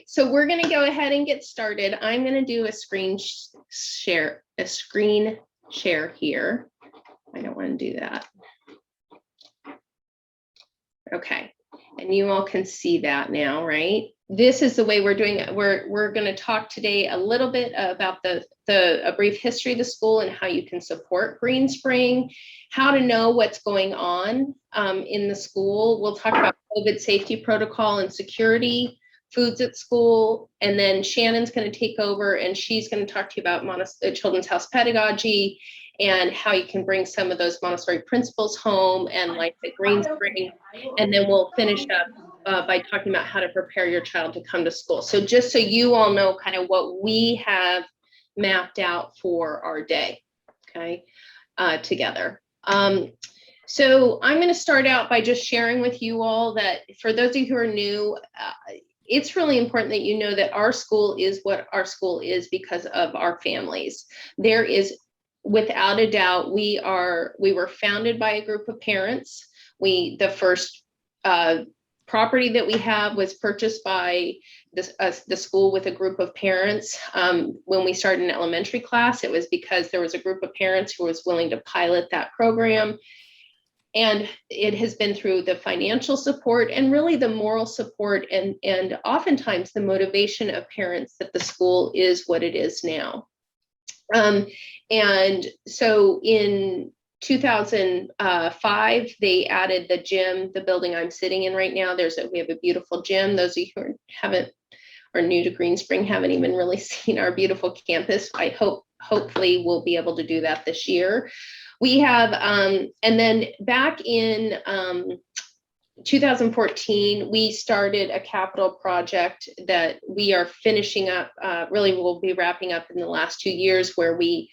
So we're going to go ahead and get started. I'm going to do a screen share here. I don't want to do that. Okay, and you all can see that now, right? This is the way we're doing it. We're going to talk today a little bit about a brief history of the school and how you can support Greenspring, how to know what's going on in the school. We'll talk about COVID safety protocol and security, foods at school, and then Shannon's going to take over and she's going to talk to you about Children's House pedagogy and how you can bring some of those Montessori principles home and like the Greenspring. And then we'll finish up by talking about how to prepare your child to come to school. So just so you all know kind of what we have mapped out for our day, okay, together. So I'm going to start out by just sharing with you all that for those of you who are new, it's really important that you know that our school is what our school is because of our families. There is, without a doubt, we were founded by a group of parents. The first property that we have was purchased by the school with a group of parents. When we started in elementary class, it was because there was a group of parents who was willing to pilot that program. And it has been through the financial support and really the moral support and oftentimes the motivation of parents that the school is what it is now. And so in 2005, they added the gym, the building I'm sitting in right now. We have a beautiful gym. Those of you who are new to Greenspring haven't even really seen our beautiful campus. I hopefully we'll be able to do that this year. We have, and then back in 2014, we started a capital project that we are finishing up, really we'll be wrapping up in the last 2 years, where we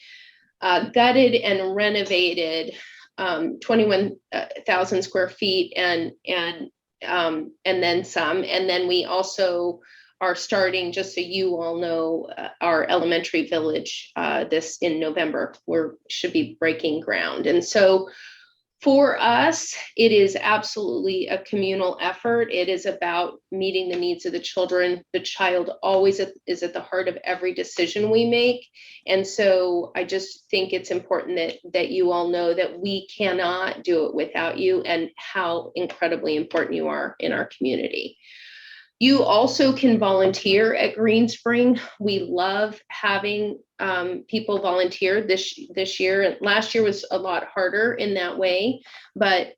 gutted and renovated 21,000 square feet and then some. And then we also are starting, just so you all know, our elementary village this in November. We should be breaking ground. And so for us, it is absolutely a communal effort. It is about meeting the needs of the children. The child always is at the heart of every decision we make. And so I just think it's important that you all know that we cannot do it without you and how incredibly important you are in our community. You also can volunteer at Greenspring. We love having people volunteer this year. Last year was a lot harder in that way, but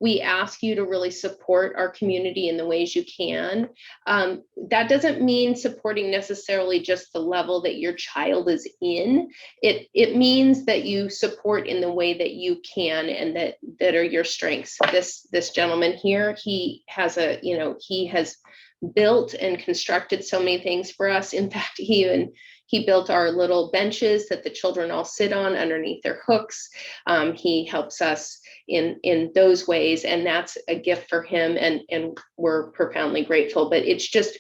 we ask you to really support our community in the ways you can. That doesn't mean supporting necessarily just the level that your child is in. It means that you support in the way that you can and that are your strengths. This gentleman here, he has built and constructed so many things for us. In fact, he built our little benches that the children all sit on underneath their hooks. He helps us in those ways, and that's a gift for him, and we're profoundly grateful. But it's just,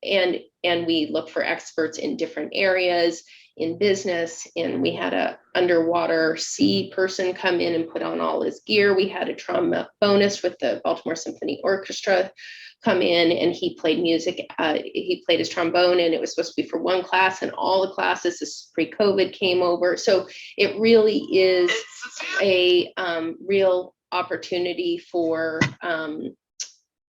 and we look for experts in different areas in business, and we had a underwater sea person come in and put on all his gear. We had a trombonist with the Baltimore Symphony Orchestra come in, and he played music. He played his trombone, and it was supposed to be for one class, and all the classes, this pre-COVID, came over. So it really is a real opportunity for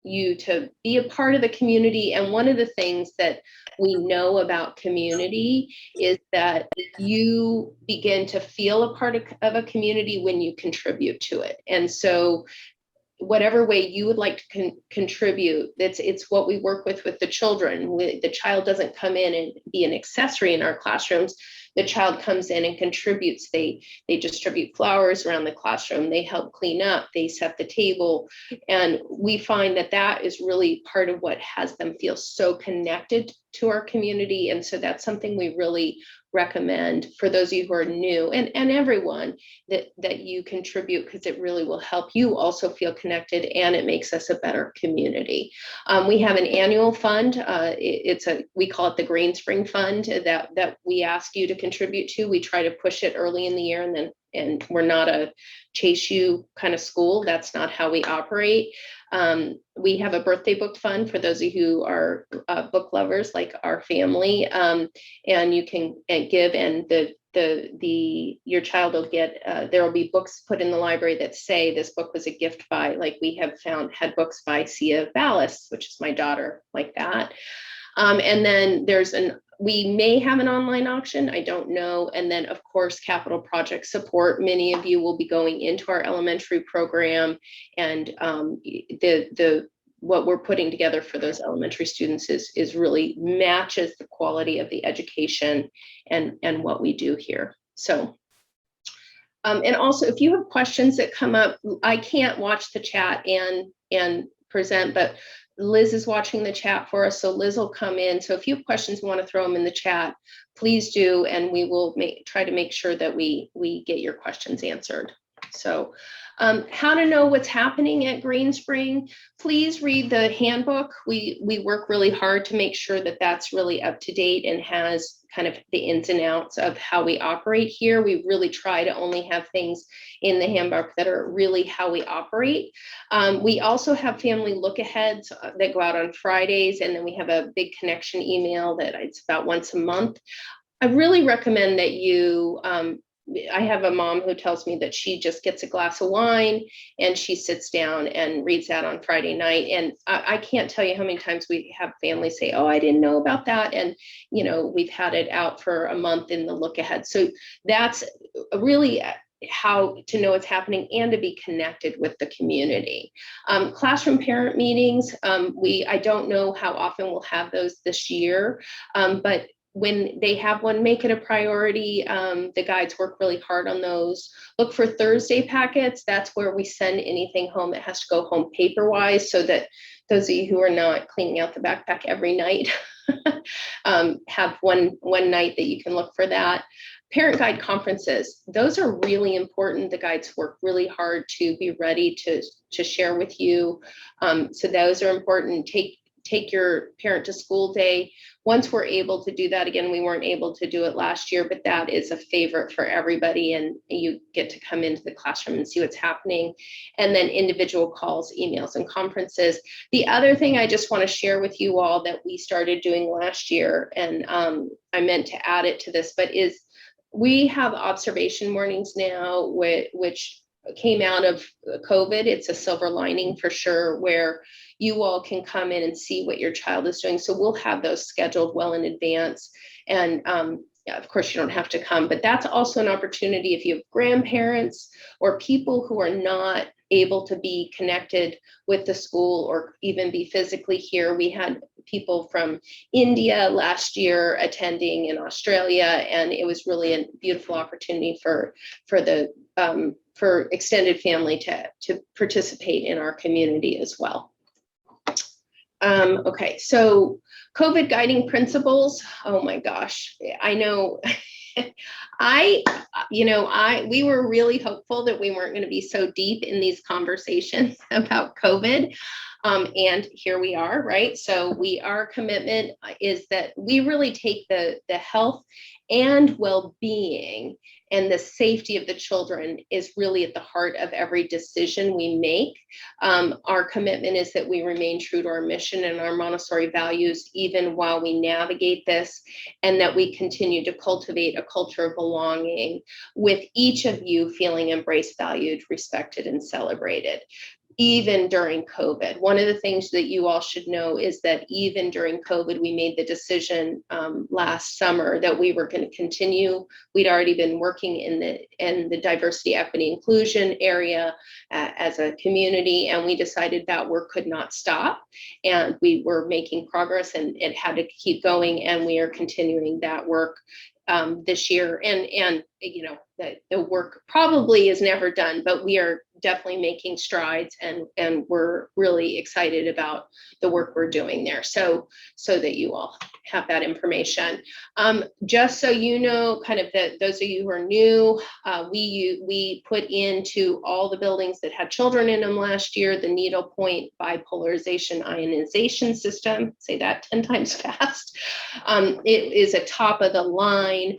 you to be a part of the community. And one of the things that we know about community is that you begin to feel a part of a community when you contribute to it. And so whatever way you would like to contribute, it's what we work with the children. The child doesn't come in and be an accessory in our classrooms. The child comes in and contributes. They distribute flowers around the classroom. They help clean up. They set the table. And we find that is really part of what has them feel so connected to our community. And so that's something we really recommend for those of you who are new and everyone that you contribute, because it really will help you also feel connected, and it makes us a better community. We have an annual fund. We call it the Greenspring Fund that we ask you to contribute to. We try to push it early in the year, and we're not a chase you kind of school. That's not how we operate. We have a birthday book fund for those of you who are book lovers like our family, and you can give, and your child will get, there will be books put in the library that say this book was a gift by, like we have had books by Sia Vallis, which is my daughter, like that. And then we may have an online auction, I don't know. And then of course, capital project support. Many of you will be going into our elementary program, and what we're putting together for those elementary students is really matches the quality of the education and what we do here. So, and also if you have questions that come up, I can't watch the chat and present, but Liz is watching the chat for us, so Liz will come in. So if you have questions, want to throw them in the chat, please do, and we will try to make sure that we get your questions answered. So how to know what's happening at Greenspring, please read the handbook. We work really hard to make sure that that's really up to date and has kind of the ins and outs of how we operate here. We really try to only have things in the handbook that are really how we operate. We also have family look-aheads that go out on Fridays, and then we have a big connection email that it's about once a month. I really recommend that you, I have a mom who tells me that she just gets a glass of wine and she sits down and reads that on Friday night. And I can't tell you how many times we have families say, oh, I didn't know about that. And, you know, we've had it out for a month in the look ahead. So that's really how to know what's happening and to be connected with the community. Classroom parent meetings, I don't know how often we'll have those this year, but when they have one, make it a priority. The guides work really hard on those. Look for Thursday packets. That's where we send anything home that has to go home paper-wise, so that those of you who are not cleaning out the backpack every night have one night that you can look for that. Parent guide conferences, those are really important. The guides work really hard to be ready to share with you. So those are important. Take your parent to school day. Once we're able to do that, again, we weren't able to do it last year, but that is a favorite for everybody, and you get to come into the classroom and see what's happening. And then individual calls, emails, and conferences. The other thing I just want to share with you all that we started doing last year, and I meant to add it to this, but is we have observation mornings now, which came out of COVID. It's a silver lining for sure, where you all can come in and see what your child is doing. So we'll have those scheduled well in advance. And yeah, of course you don't have to come, but that's also an opportunity if you have grandparents or people who are not able to be connected with the school or even be physically here. We had people from India last year attending, in Australia, and it was really a beautiful opportunity for extended family to participate in our community as well. Okay, so COVID guiding principles. Oh my gosh, I know. We were really hopeful that we weren't going to be so deep in these conversations about COVID. And here we are, right? So our commitment is that we really take the health and well-being and the safety of the children is really at the heart of every decision we make. Our commitment is that we remain true to our mission and our Montessori values, even while we navigate this, and that we continue to cultivate a culture of belonging with each of you feeling embraced, valued, respected, and celebrated. Even during COVID. One of the things that you all should know is that even during COVID, we made the decision last summer that we were going to continue. We'd already been working in the diversity, equity, inclusion area as a community, and we decided that work could not stop. And we were making progress, and it had to keep going, and we are continuing that work this year. And you know, the work probably is never done, but we are definitely making strides, and we're really excited about the work we're doing there. So that you all have that information. Just so you know, kind of those of you who are new, we put into all the buildings that had children in them last year, the needlepoint bipolarization ionization system. Say that 10 times fast. It is a top of the line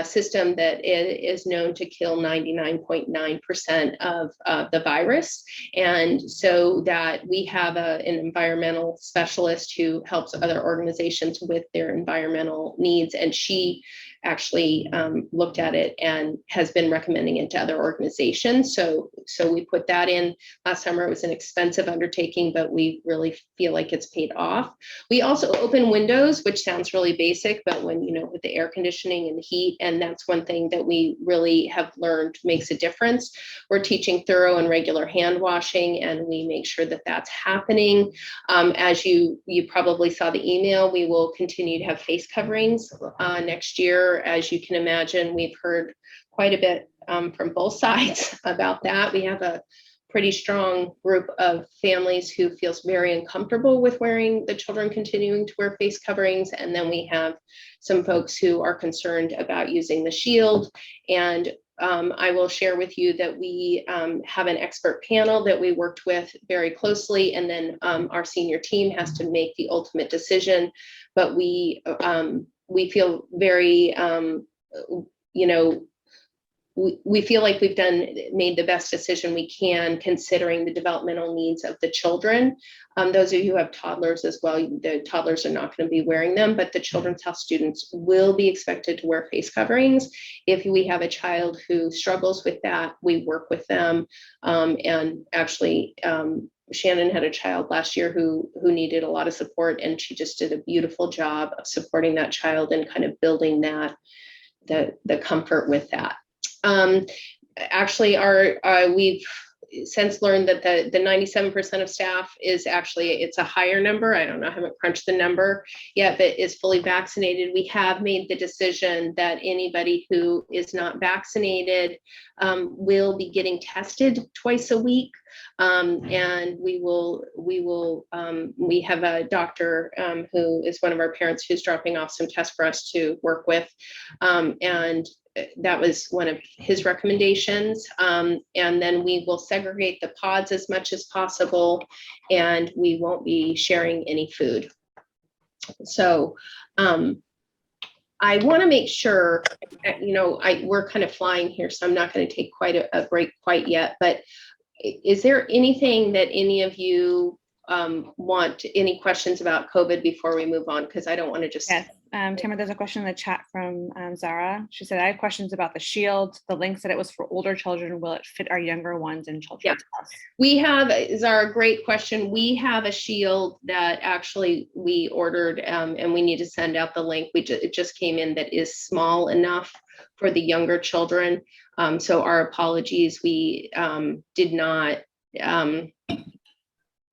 system that is known to kill 99.9% of the virus. And so that we have an environmental specialist who helps other organizations with their environmental needs. And she actually looked at it and has been recommending it to other organizations. So we put that in last summer. It was an expensive undertaking, but we really feel like it's paid off. We also open windows, which sounds really basic, but when, with the air conditioning and the heat, and that's one thing that we really have learned makes a difference. We're teaching thorough and regular hand washing, and we make sure that that's happening. As you probably saw the email, we will continue to have face coverings next year. As you can imagine, we've heard quite a bit from both sides about that. We have a pretty strong group of families who feels very uncomfortable with wearing the children continuing to wear face coverings. And then we have some folks who are concerned about using the shield. And I will share with you that we have an expert panel that we worked with very closely, and then our senior team has to make the ultimate decision. But we feel very, we feel like we've made the best decision we can, considering the developmental needs of the children. Those of you who have toddlers as well, the toddlers are not going to be wearing them, but the Children's Health students will be expected to wear face coverings. If we have a child who struggles with that, we work with them. And actually, Shannon had a child last year who needed a lot of support, and she just did a beautiful job of supporting that child and kind of building that, the comfort with that. Actually, we've since learned that the 97% of staff is actually, it's a higher number. I don't know, I haven't crunched the number yet, but is fully vaccinated. We have made the decision that anybody who is not vaccinated will be getting tested twice a week. And we have a doctor who is one of our parents who's dropping off some tests for us to work with. And that was one of his recommendations. And then we will segregate the pods as much as possible, and we won't be sharing any food. So I want to make sure, we're kind of flying here, so I'm not going to take quite a break quite yet, but is there anything that any of you want, any questions about COVID before we move on? Because I don't want to just... Yes. Tamara, there's a question in the chat from Zara. She said, I have questions about the shield. The link said it was for older children. Will it fit our younger ones in Children's Health? We have, Zara, great question. We have a shield that actually we ordered, and we need to send out the link. It just came in that is small enough for the younger children. So our apologies. We did not,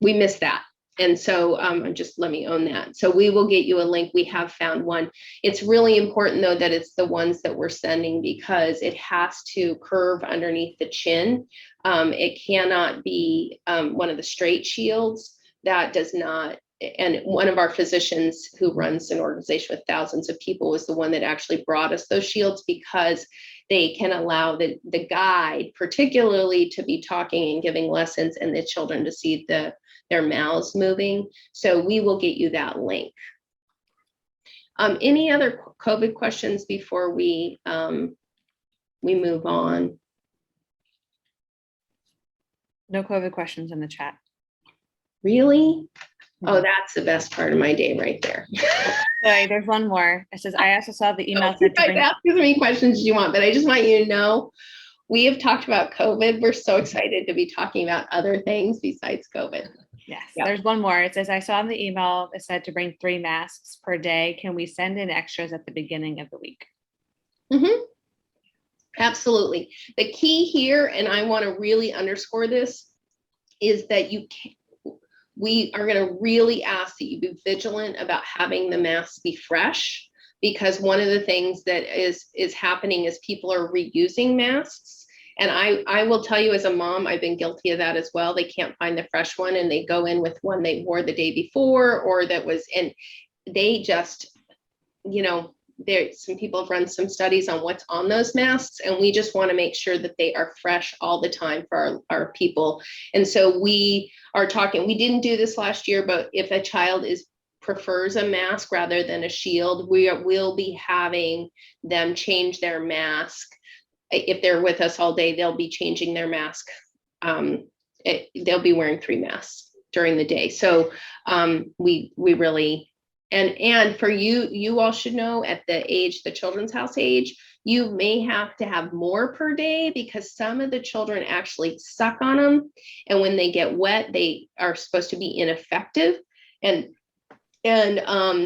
we missed that. And so just let me own that. So we will get you a link. We have found one. It's really important, though, that it's the ones that we're sending, because it has to curve underneath the chin. It cannot be one of the straight shields. That does not. And one of our physicians who runs an organization with thousands of people was the one that actually brought us those shields, because they can allow the guide particularly to be talking and giving lessons, and the children to see their mouths moving. So we will get you that link. Any other COVID questions before we move on? No COVID questions in the chat. Really? Oh, that's the best part of my day right there. Sorry, there's one more. It says, I also saw the email. Ask as many questions as you want, but I just want you to know, we have talked about COVID. We're so excited to be talking about other things besides COVID. Yes, yep. There's one more. It says, I saw in the email, it said to bring 3 masks per day. Can we send in extras at the beginning of the week? Mm-hmm. Absolutely. The key here, and I want to really underscore this, is that we are going to really ask that you be vigilant about having the masks be fresh, because one of the things that is happening is people are reusing masks. And I will tell you, as a mom, I've been guilty of that as well. They can't find the fresh one, and they go in with one they wore the day before, or that was, and they just, some people have run some studies on what's on those masks, and we just want to make sure that they are fresh all the time for our people. And so we are talking, we didn't do this last year, but if a child prefers a mask rather than a shield, we'll be having them change their mask. If they're with us all day, they'll be changing their mask they'll be wearing 3 masks during the day. So we really, and for you all should know, at the Children's House age, you may have to have more per day, because some of the children actually suck on them. And when they get wet, they are supposed to be ineffective. And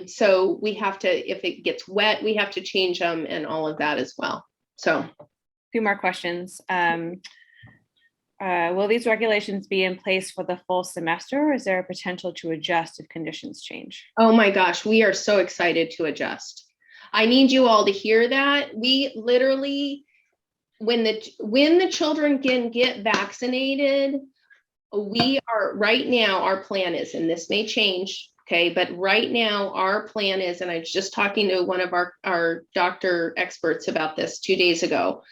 so we have to, if it gets wet, we have to change them and all of that as well. So a few more questions. Will these regulations be in place for the full semester, or is there a potential to adjust if conditions change? Oh my gosh, we are so excited to adjust. I need you all to hear that. We literally, when the children can get vaccinated, we are right now, our plan is, and this may change, okay, but right now our plan is, and I was just talking to one of our doctor experts about this 2 days ago,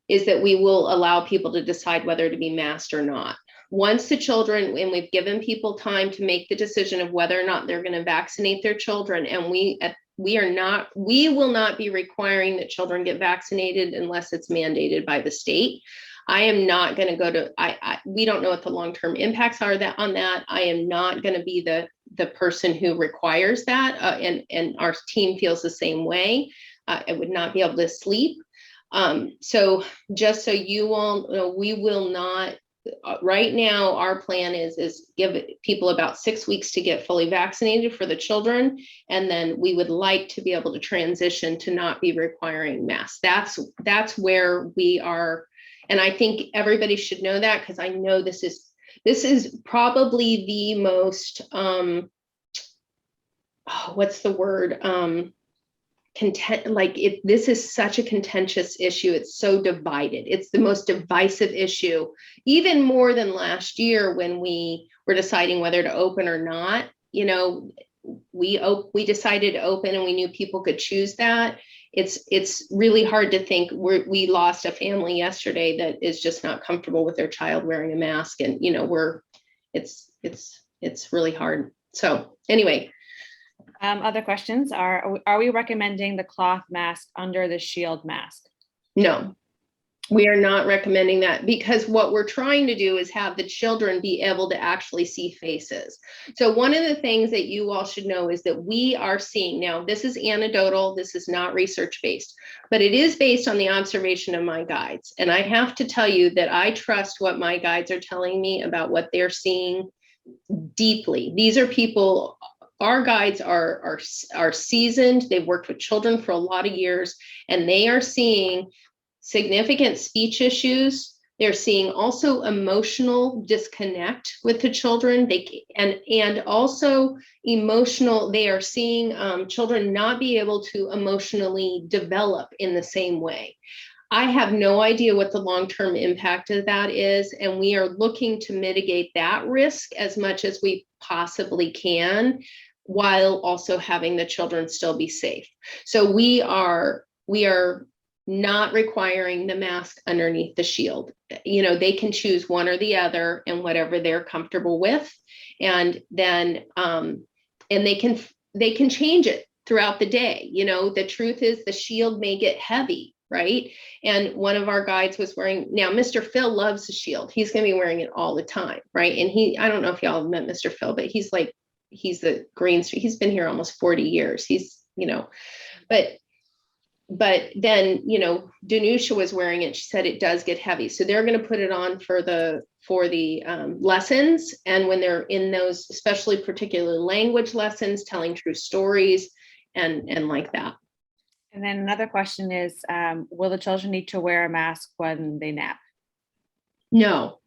is that we will allow people to decide whether to be masked or not. Once the children, and we've given people time to make the decision of whether or not they're going to vaccinate their children, and we will not be requiring that children get vaccinated unless it's mandated by the state. I am not going to go to, we don't know what the long-term impacts are on that. I am not going to be the person who requires that. And our team feels the same way. I would not be able to sleep. So just so you all know, we will not, right now, our plan is give people about 6 weeks to get fully vaccinated for the children. And then we would like to be able to transition to not be requiring masks. That's where we are. And I think everybody should know that, because I know this is probably the most, what's the word? This is such a contentious issue. It's so divided. It's the most divisive issue, even more than last year when we were deciding whether to open or not. You know, we decided to open, and we knew people could choose that. It's really hard to think. We lost a family yesterday that is just not comfortable with their child wearing a mask, and you know, it's really hard. So anyway. Other questions are we recommending the cloth mask under the shield mask? No, we are not recommending that, because what we're trying to do is have the children be able to actually see faces. So one of the things that you all should know is that we are seeing, now this is anecdotal, this is not research-based, but it is based on the observation of my guides. And I have to tell you that I trust what my guides are telling me about what they're seeing deeply. These are people, our guides are seasoned. They've worked with children for a lot of years, and they are seeing significant speech issues. They're seeing also emotional disconnect with the children. And also emotional, they are seeing children not be able to emotionally develop in the same way. I have no idea what the long-term impact of that is, and we are looking to mitigate that risk as much as we possibly can, while also having the children still be safe. So we are not requiring the mask underneath the shield. You know, they can choose one or the other, and whatever they're comfortable with. And then and they can change it throughout the day. You know, the truth is the shield may get heavy, right? And one of our guides was wearing, now Mr. Phil loves the shield. He's going to be wearing it all the time, right? And I don't know if y'all have met Mr. Phil, but he's the Green Street. He's been here almost 40 years. He's, you know, but then, you know, Danusha was wearing it. She said it does get heavy. So they're going to put it on for the lessons. And when they're in those, especially particular language lessons, telling true stories and like that. And then another question is, will the children need to wear a mask when they nap? No.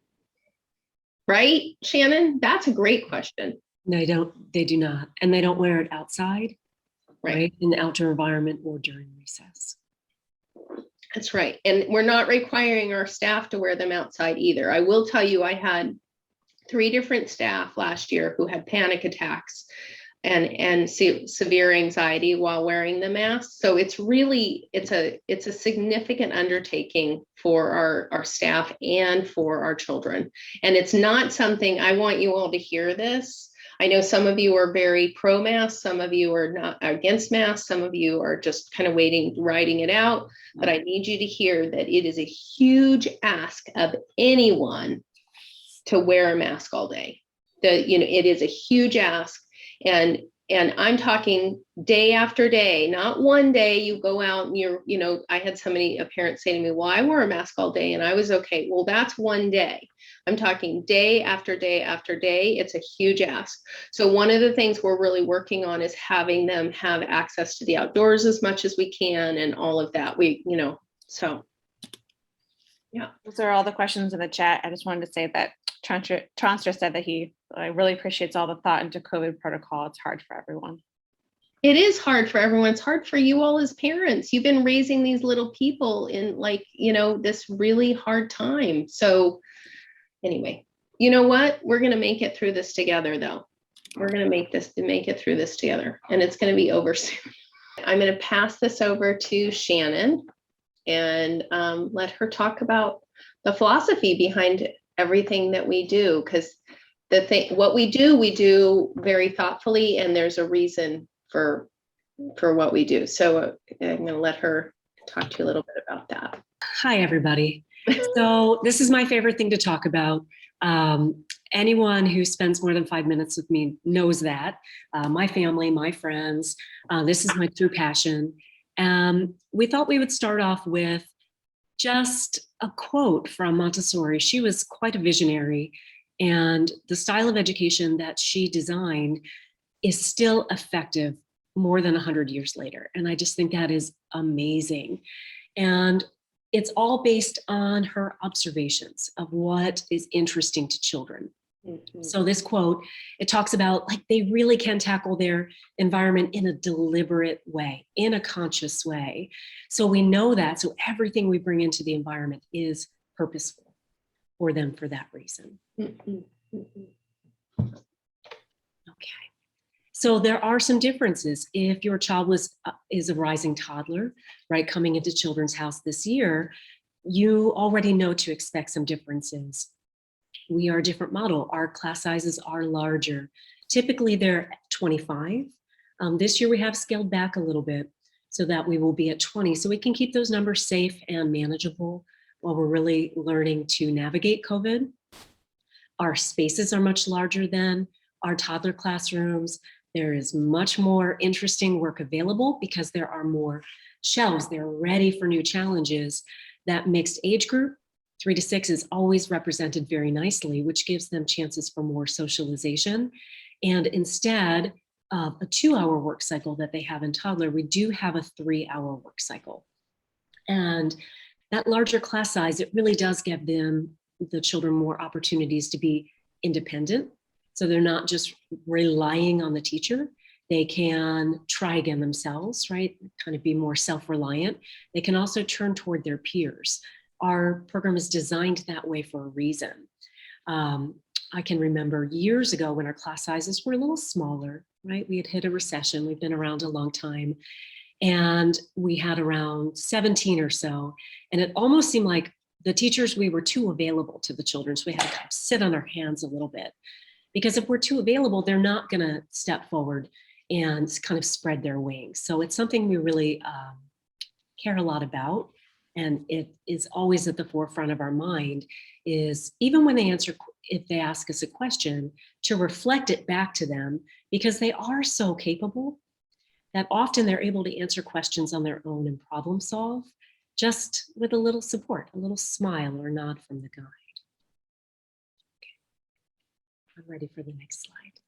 Right, Shannon? That's a great question. No, they do not. And they don't wear it outside, right? In the outdoor environment or during recess. That's right. And we're not requiring our staff to wear them outside either. I will tell you, I had 3 different staff last year who had panic attacks and severe anxiety while wearing the mask. So it's really, it's a significant undertaking for our staff and for our children. And it's not something, I want you all to hear this. I know some of you are very pro-mask, some of you are not against masks, some of you are just kind of writing it out, but I need you to hear that it is a huge ask of anyone to wear a mask all day. It is a huge ask. And I'm talking day after day, not one day you go out and I had a parent say to me, well, I wore a mask all day and I was okay. Well, that's one day. I'm talking day after day after day. It's a huge ask. So one of the things we're really working on is having them have access to the outdoors as much as we can and all of that. So. Yeah. Those are all the questions in the chat. I just wanted to say that Tronster said that he really appreciates all the thought into COVID protocol. It's hard for everyone. It is hard for everyone. It's hard for you all as parents. You've been raising these little people in this really hard time. So anyway, you know what? We're going to make it through this together though. We're going to make it through this together, and it's going to be over soon. I'm going to pass this over to Shannon and let her talk about the philosophy behind everything that we do, because what we do very thoughtfully, and there's a reason for what we do. So I'm going to let her talk to you a little bit about that. Hi, everybody. So this is my favorite thing to talk about. Anyone who spends more than 5 minutes with me knows that. My family, my friends, this is my true passion. We thought we would start off with just a quote from Montessori. She was quite a visionary, and the style of education that she designed is still effective more than 100 years later. And I just think that is amazing. And it's all based on her observations of what is interesting to children. Mm-hmm. So this quote, it talks about they really can tackle their environment in a deliberate way, in a conscious way. So we know that. So everything we bring into the environment is purposeful for them for that reason. Mm-hmm. Mm-hmm. Okay. So there are some differences. If your child is a rising toddler, right, coming into Children's House this year, you already know to expect some differences. We are a different model. Our class sizes are larger. Typically they're 25. This year we have scaled back a little bit so that we will be at 20. So we can keep those numbers safe and manageable while we're really learning to navigate COVID. Our spaces are much larger than our toddler classrooms. There is much more interesting work available because there are more shelves. They're ready for new challenges. That mixed age group, 3 to 6, is always represented very nicely, which gives them chances for more socialization. And instead of a 2-hour work cycle that they have in toddler, we do have a 3-hour work cycle. And that larger class size, it really does give the children more opportunities to be independent. So they're not just relying on the teacher. They can try again themselves, right? Kind of be more self-reliant. They can also turn toward their peers. Our program is designed that way for a reason. I can remember years ago when our class sizes were a little smaller, right? We had hit a recession. We've been around a long time. And we had around 17 or so. And it almost seemed like the teachers, we were too available to the children. So we had to kind of sit on our hands a little bit. Because if we're too available, they're not going to step forward and kind of spread their wings. So it's something we really care a lot about. And it is always at the forefront of our mind, is even when if they ask us a question, to reflect it back to them, because they are so capable that often they're able to answer questions on their own and problem solve just with a little support, a little smile or nod from the guide. Okay. I'm ready for the next slide.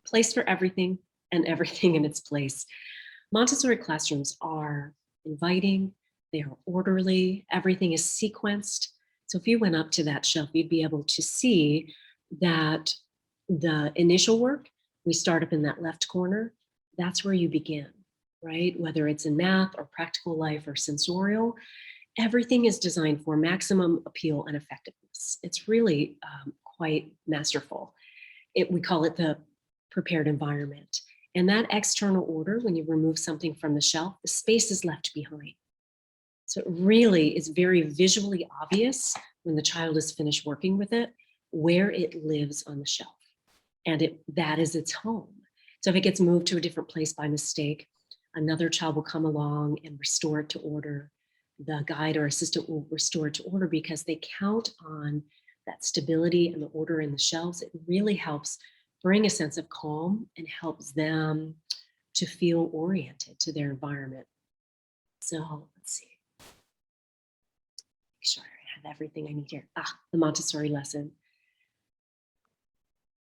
Place for everything and everything in its place. Montessori classrooms are inviting, they are orderly, everything is sequenced. So if you went up to that shelf, you'd be able to see that the initial work, we start up in that left corner, that's where you begin, right? Whether it's in math or practical life or sensorial, everything is designed for maximum appeal and effectiveness. It's really quite masterful. We call it the prepared environment. And that external order, when you remove something from the shelf, the space is left behind. So it really is very visually obvious when the child is finished working with it, where it lives on the shelf. And that is its home. So if it gets moved to a different place by mistake, Another child will come along and restore it to order. The guide or assistant will restore it to order because they count on that stability and the order in the shelves. It really helps bring a sense of calm and helps them to feel oriented to their environment. So let's see. Make sure I have everything I need here. The Montessori lesson.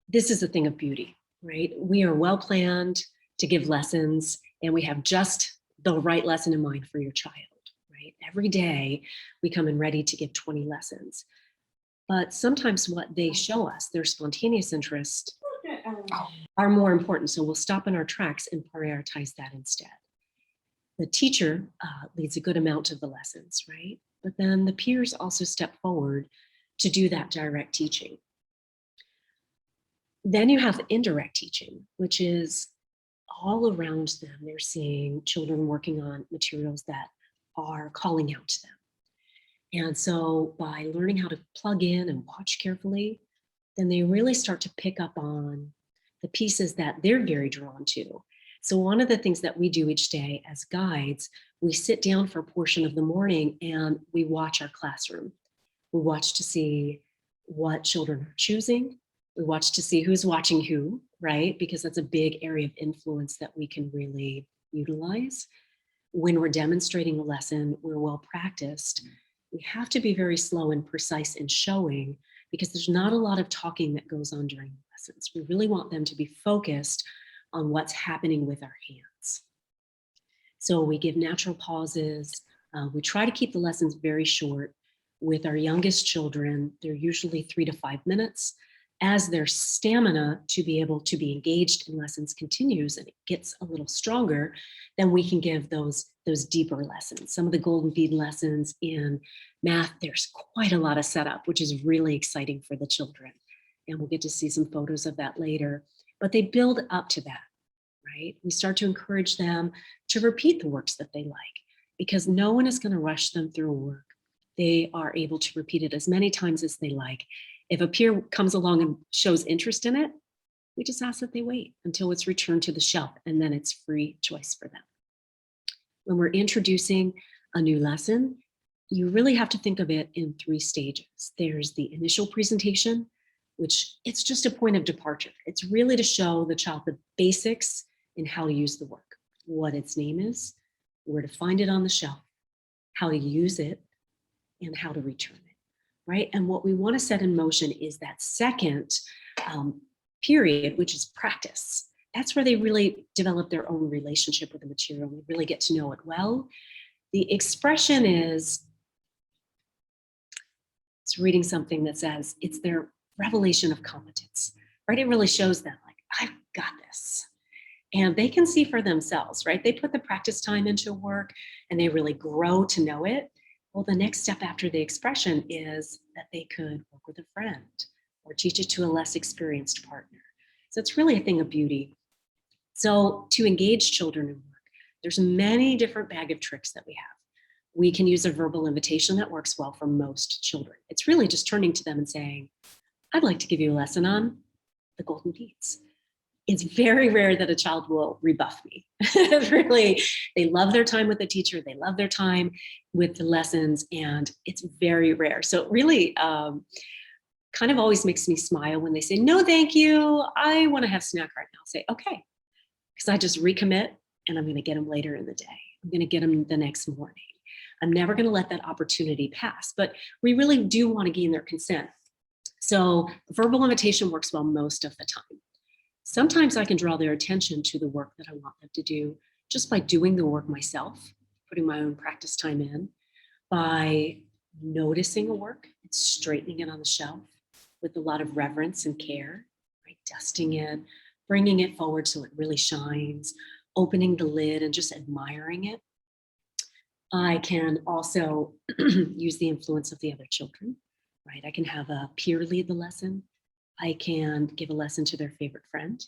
This is a thing of beauty, right? We are well planned to give lessons, and we have just the right lesson in mind for your child, right? Every day we come in ready to give 20 lessons. But sometimes what they show us, their spontaneous interest, are more important. So we'll stop in our tracks and prioritize that instead. The teacher leads a good amount of the lessons, right? But then the peers also step forward to do that direct teaching. Then you have indirect teaching, which is all around them. They're seeing children working on materials that are calling out to them. And so by learning how to plug in and watch carefully, then they really start to pick up on the pieces that they're very drawn to. So one of the things that we do each day as guides, we sit down for a portion of the morning and we watch our classroom. We watch to see what children are choosing. We watch to see who's watching who, right? Because that's a big area of influence that we can really utilize. When we're demonstrating a lesson, we're well practiced. We have to be very slow and precise in showing because there's not a lot of talking that goes on during lessons. We really want them to be focused on what's happening with our hands. So we give natural pauses. We try to keep the lessons very short. With our youngest children, they're usually 3 to 5 minutes. As their stamina to be able to be engaged in lessons continues and it gets a little stronger, then we can give those deeper lessons. Some of the golden bead lessons in math, there's quite a lot of setup, which is really exciting for the children. And we'll get to see some photos of that later. But they build up to that, right? We start to encourage them to repeat the works that they like because no one is going to rush them through a work. They are able to repeat it as many times as they like. If a peer comes along and shows interest in it, we just ask that they wait until it's returned to the shelf and then it's free choice for them. When we're introducing a new lesson, you really have to think of it in 3 stages. There's the initial presentation, which it's just a point of departure. It's really to show the child the basics in how to use the work, what its name is, where to find it on the shelf, how to use it, and how to return it, right? And what we want to set in motion is that second period, which is practice. That's where they really develop their own relationship with the material and really get to know it well. The expression is, it's reading something that says it's their revelation of competence, right? It really shows them like, I've got this. And they can see for themselves, right? They put the practice time into work and they really grow to know it. Well, the next step after the expression is that they could work with a friend or teach it to a less experienced partner. So it's really a thing of beauty. So to engage children in work, there's many different bag of tricks that we have. We can use a verbal invitation that works well for most children. It's really just turning to them and saying, I'd like to give you a lesson on the golden beads. It's very rare that a child will rebuff me. Really, they love their time with the teacher. They love their time with the lessons, and it's very rare. So it really kind of always makes me smile when they say, no, thank you. I want to have snack right now. I'll say, okay, because I just recommit and I'm going to get them later in the day. I'm going to get them the next morning. I'm never going to let that opportunity pass, but we really do want to gain their consent. So verbal invitation works well most of the time. Sometimes I can draw their attention to the work that I want them to do just by doing the work myself, putting my own practice time in, by noticing a work and straightening it on the shelf with a lot of reverence and care, right? Dusting it, bringing it forward so it really shines, opening the lid and just admiring it. I can also use the influence of the other children, right? I can have a peer lead the lesson. I can give a lesson to their favorite friend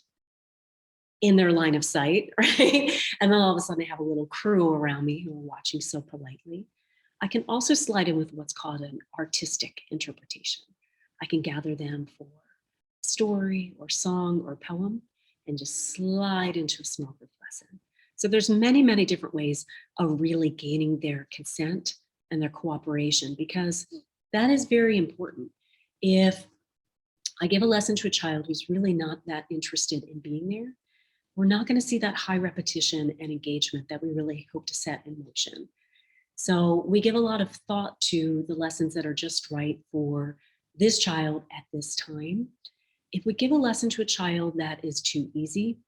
in their line of sight, right? And then all of a sudden I have a little crew around me who are watching so politely. I can also slide in with what's called an artistic interpretation. I can gather them for story or song or poem and just slide into a small group lesson. So there's many, many different ways of really gaining their consent and their cooperation, because that is very important. If I give a lesson to a child who's really not that interested in being there, we're not going to see that high repetition and engagement that we really hope to set in motion. So we give a lot of thought to the lessons that are just right for this child at this time. If we give a lesson to a child that is too easy,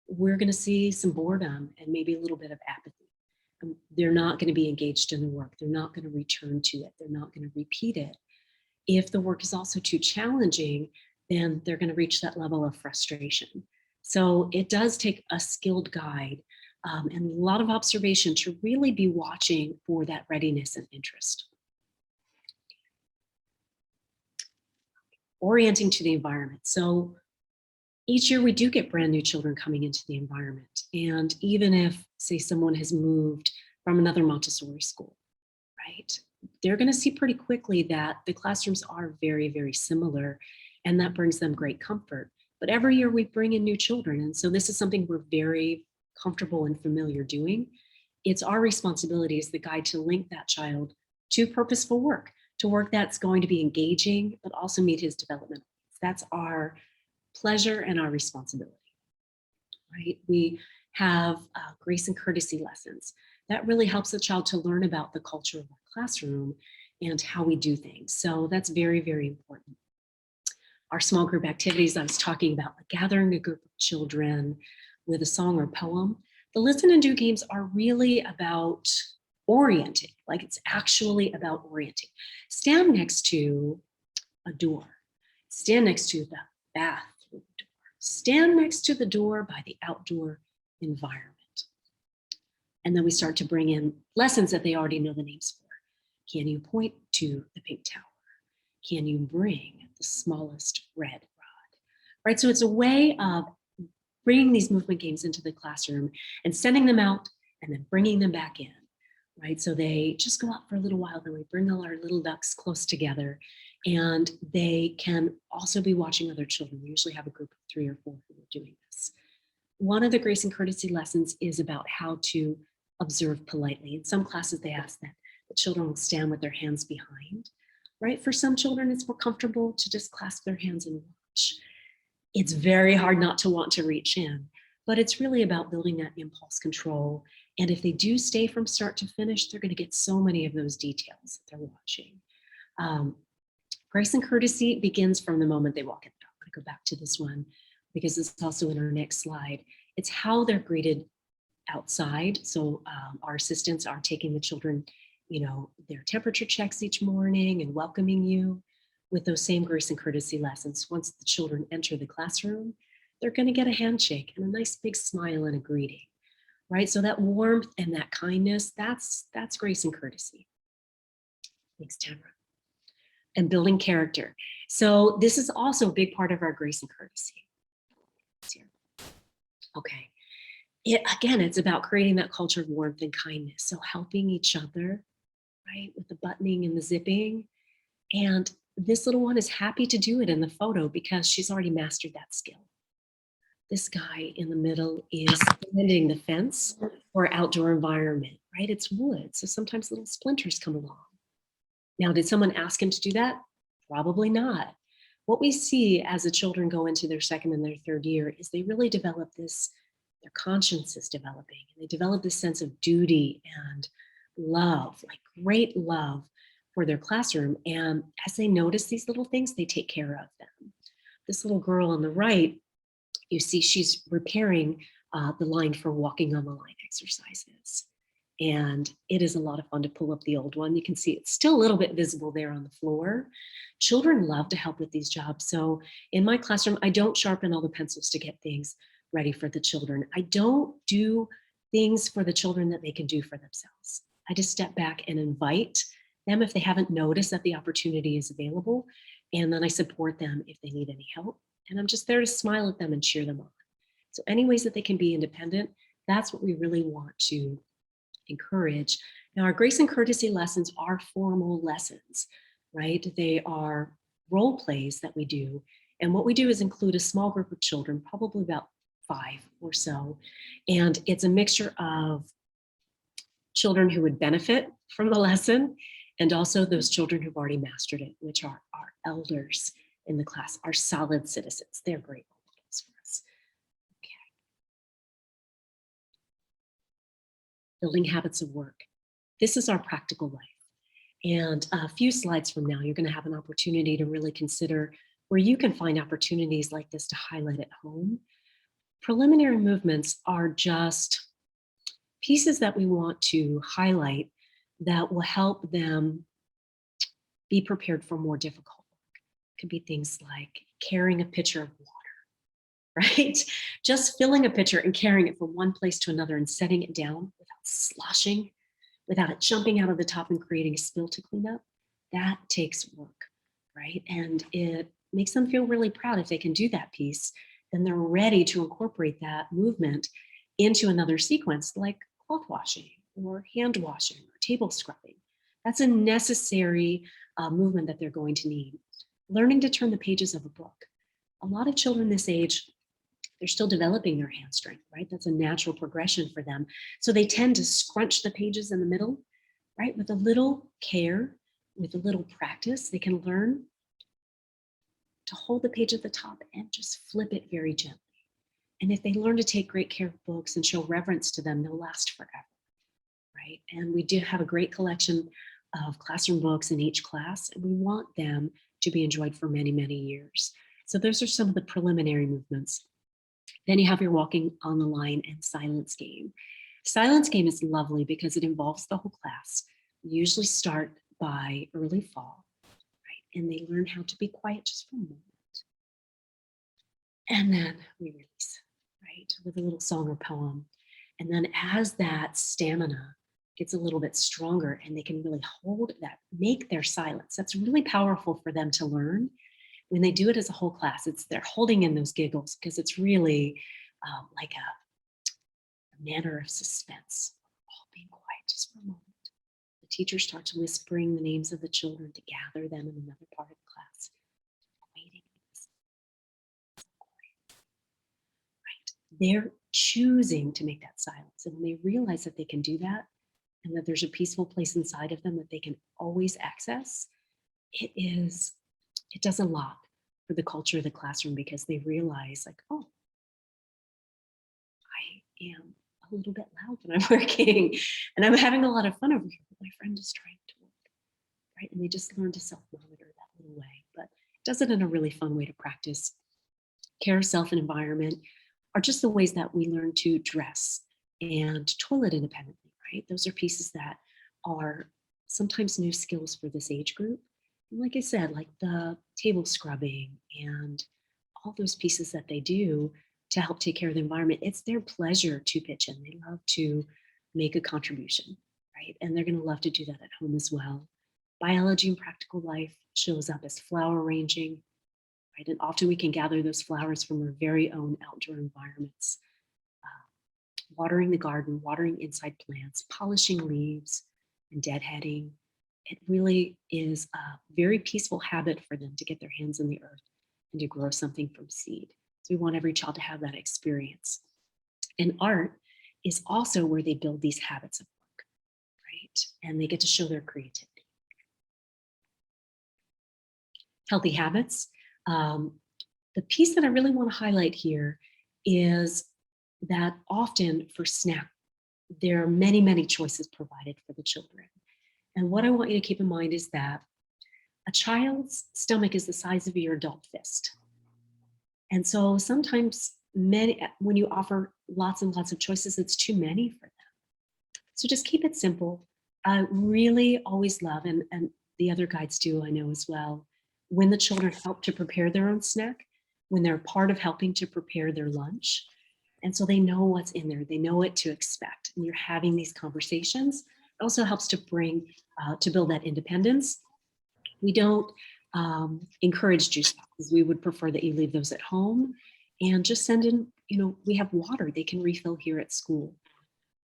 we're going to see some boredom and maybe a little bit of apathy. They're not going to be engaged in the work. They're not going to return to it. They're not going to repeat it. If the work is also too challenging, then they're going to reach that level of frustration. So it does take a skilled guide and a lot of observation to really be watching for that readiness and interest. Orienting to the environment. So each year we do get brand new children coming into the environment. And even if, say, someone has moved from another Montessori school, right? They're going to see pretty quickly that the classrooms are very, very similar, and that brings them great comfort. But every year we bring in new children. And so this is something we're very comfortable and familiar doing. It's our responsibility as the guide to link that child to purposeful work, to work that's going to be engaging, but also meet his development. That's our pleasure and our responsibility, right? We have grace and courtesy lessons. That really helps the child to learn about the culture of our classroom and how we do things. So that's very, very important. Our small group activities I was talking about, like gathering a group of children with a song or poem. The listen and do games are really about orienting, like it's actually about orienting. Stand next to a door. Stand next to the bathroom door. Stand next to the door by the outdoor environment. And then we start to bring in lessons that they already know the names for. Can you point to the pink tower? Can you bring the smallest red rod? Right, so it's a way of bringing these movement games into the classroom and sending them out and then bringing them back in, right? So they just go out for a little while, then we bring all our little ducks close together, and they can also be watching other children. We usually have a group of 3 or 4 who are doing this. One of the grace and courtesy lessons is about how to observe politely. In some classes, they ask that the children will stand with their hands behind, right? For some children, it's more comfortable to just clasp their hands and watch. It's very hard not to want to reach in, but it's really about building that impulse control. And if they do stay from start to finish, they're going to get so many of those details that they're watching. Grace and courtesy begins from the moment they walk in. I'm going to go back to this one because it's also in our next slide. It's how they're greeted outside. So our assistants are taking the children, their temperature checks each morning and welcoming you with those same grace and courtesy lessons. Once the children enter the classroom, they're going to get a handshake and a nice big smile and a greeting, right? So that warmth and that kindness, that's grace and courtesy. Thanks, Tamara. And building character. So this is also a big part of our grace and courtesy. Okay. Again, it's about creating that culture of warmth and kindness. So helping each other, right, with the buttoning and the zipping. And this little one is happy to do it in the photo because she's already mastered that skill. This guy in the middle is mending the fence for outdoor environment, right? It's wood, so sometimes little splinters come along. Now, did someone ask him to do that? Probably not. What we see as the children go into their second and their third year is they really develop this, their conscience is developing, and they develop this sense of duty and love, like great love for their classroom. And as they notice these little things, they take care of them. This little girl on the right, you see she's repairing the line for walking on the line exercises. And it is a lot of fun to pull up the old one. You can see it's still a little bit visible there on the floor. Children love to help with these jobs. So in my classroom, I don't sharpen all the pencils to get things ready for the children. I don't do things for the children that they can do for themselves. I just step back and invite them if they haven't noticed that the opportunity is available. And then I support them if they need any help. And I'm just there to smile at them and cheer them on. So any ways that they can be independent, that's what we really want to encourage. Now, our grace and courtesy lessons are formal lessons, right? They are role plays that we do. And what we do is include a small group of children, probably about 5 or so. And it's a mixture of children who would benefit from the lesson and also those children who've already mastered it, which are our elders in the class, our solid citizens. They're great role models for us. Okay. Building habits of work. This is our practical life. And a few slides from now, you're going to have an opportunity to really consider where you can find opportunities like this to highlight at home. Preliminary movements are just pieces that we want to highlight that will help them be prepared for more difficult work. It could be things like carrying a pitcher of water, right? Just filling a pitcher and carrying it from one place to another and setting it down without sloshing, without it jumping out of the top and creating a spill to clean up. That takes work, right? And it makes them feel really proud if they can do that piece. Then they're ready to incorporate that movement into another sequence like cloth washing or hand washing or table scrubbing. That's a necessary movement that they're going to need. Learning to turn the pages of a book. A lot of children this age, they're still developing their hand strength, right? That's a natural progression for them. So they tend to scrunch the pages in the middle, right? With a little care, with a little practice, they can learn to hold the page at the top and just flip it very gently. And if they learn to take great care of books and show reverence to them, they'll last forever, right? And we do have a great collection of classroom books in each class, and we want them to be enjoyed for many, many years. So those are some of the preliminary movements. Then you have your walking on the line and silence game. Silence game is lovely because it involves the whole class. We usually start by early fall, right? And they learn how to be quiet just for a moment. And then we release, right? With a little song or poem. And then as that stamina gets a little bit stronger and they can really hold that, make their silence. That's really powerful for them to learn. When they do it as a whole class, they're holding in those giggles because it's really like a manner of suspense, all being quiet just for a moment. The teacher starts whispering the names of the children to gather them in another part of the class. Waiting. Right. They're choosing to make that silence. And when they realize that they can do that and that there's a peaceful place inside of them that they can always access, it does a lot for the culture of the classroom because they realize like, oh, I am a little bit loud when I'm working and I'm having a lot of fun over here, but my friend is trying to work, right? And they just learn to self-monitor that little way, but it does it in a really fun way to practice. Care of self and environment are just the ways that we learn to dress and toilet independently, right? Those are pieces that are sometimes new skills for this age group. And like I said, like the table scrubbing and all those pieces that they do to help take care of the environment, it's their pleasure to pitch in. They love to make a contribution, right? And they're going to love to do that at home as well. Biology and practical life shows up as flower arranging, right? And often we can gather those flowers from our very own outdoor environments. Watering the garden, watering inside plants, polishing leaves, and deadheading. It really is a very peaceful habit for them to get their hands in the earth and to grow something from seed. So we want every child to have that experience. And art is also where they build these habits of work, right? And they get to show their creativity. Healthy habits. The piece that I really want to highlight here is that often for snack, there are many, many choices provided for the children. And what I want you to keep in mind is that a child's stomach is the size of your adult fist. And so sometimes when you offer lots and lots of choices, it's too many for them. So just keep it simple. I really always love, and the other guides do, I know as well, when the children help to prepare their own snack, when they're part of helping to prepare their lunch. And so they know what's in there. They know what to expect. And you're having these conversations. It also helps to to build that independence. We don't encourage juice boxes. We would prefer that you leave those at home and just send in, we have water they can refill here at school.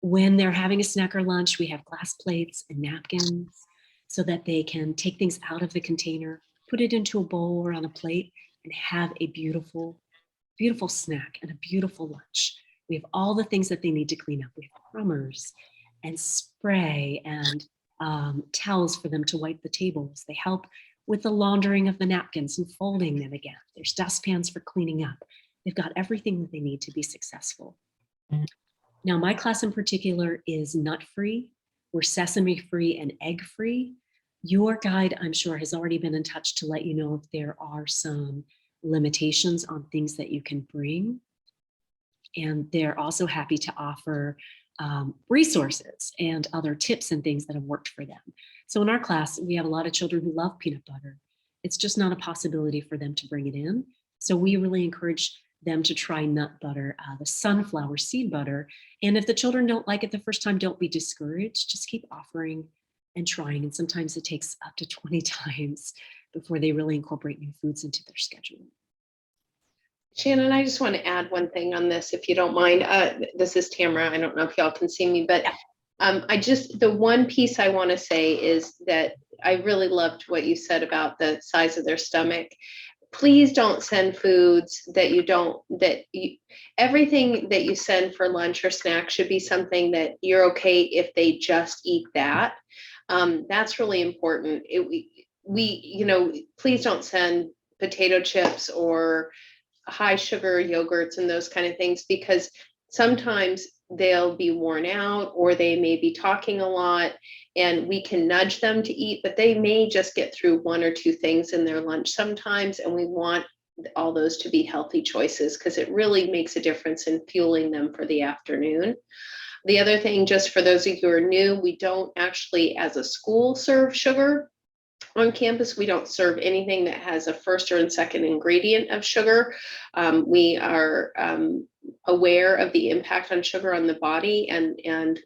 When they're having a snack or lunch, we have glass plates and napkins so that they can take things out of the container, put it into a bowl or on a plate and have a beautiful beautiful snack and a beautiful lunch. We have all the things that they need to clean up. We have crumbers and spray and towels for them to wipe the tables. They help with the laundering of the napkins and folding them again. There's dustpans for cleaning up. They've got everything that they need to be successful. Now, my class in particular is nut-free. We're sesame-free and egg-free. Your guide, I'm sure, has already been in touch to let you know if there are some limitations on things that you can bring. And they're also happy to offer resources and other tips and things that have worked for them. So in our class, we have a lot of children who love peanut butter. It's just not a possibility for them to bring it in. So we really encourage them to try nut butter, the sunflower seed butter. And if the children don't like it the first time, don't be discouraged. Just keep offering and trying. And sometimes it takes up to 20 times before they really incorporate new foods into their schedule. Shannon, I just want to add one thing on this, if you don't mind. This is Tamara. I don't know if y'all can see me, but the one piece I want to say is that I really loved what you said about the size of their stomach. Please don't send foods that everything that you send for lunch or snack should be something that you're okay if they just eat that. That's really important. Please don't send potato chips or high sugar yogurts and those kind of things, because sometimes they'll be worn out or they may be talking a lot, and we can nudge them to eat, but they may just get through one or two things in their lunch sometimes. And we want all those to be healthy choices, because it really makes a difference in fueling them for the afternoon. The other thing, just for those of you who are new, we don't actually, as a school, serve sugar. On campus, we don't serve anything that has a first or second ingredient of sugar. We are aware of the impact on sugar on the body, and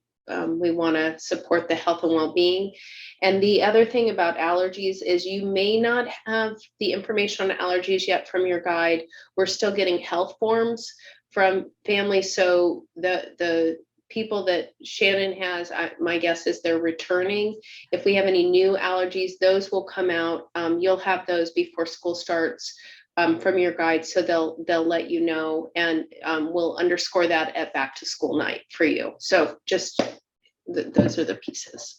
we want to support the health and well-being. And the other thing about allergies is you may not have the information on allergies yet from your guide. We're still getting health forms from families. So the people that Shannon has, my guess is they're returning. If we have any new allergies, those will come out. You'll have those before school starts from your guide, so they'll let you know, and we'll underscore that at back to school night for you. So just those are the pieces.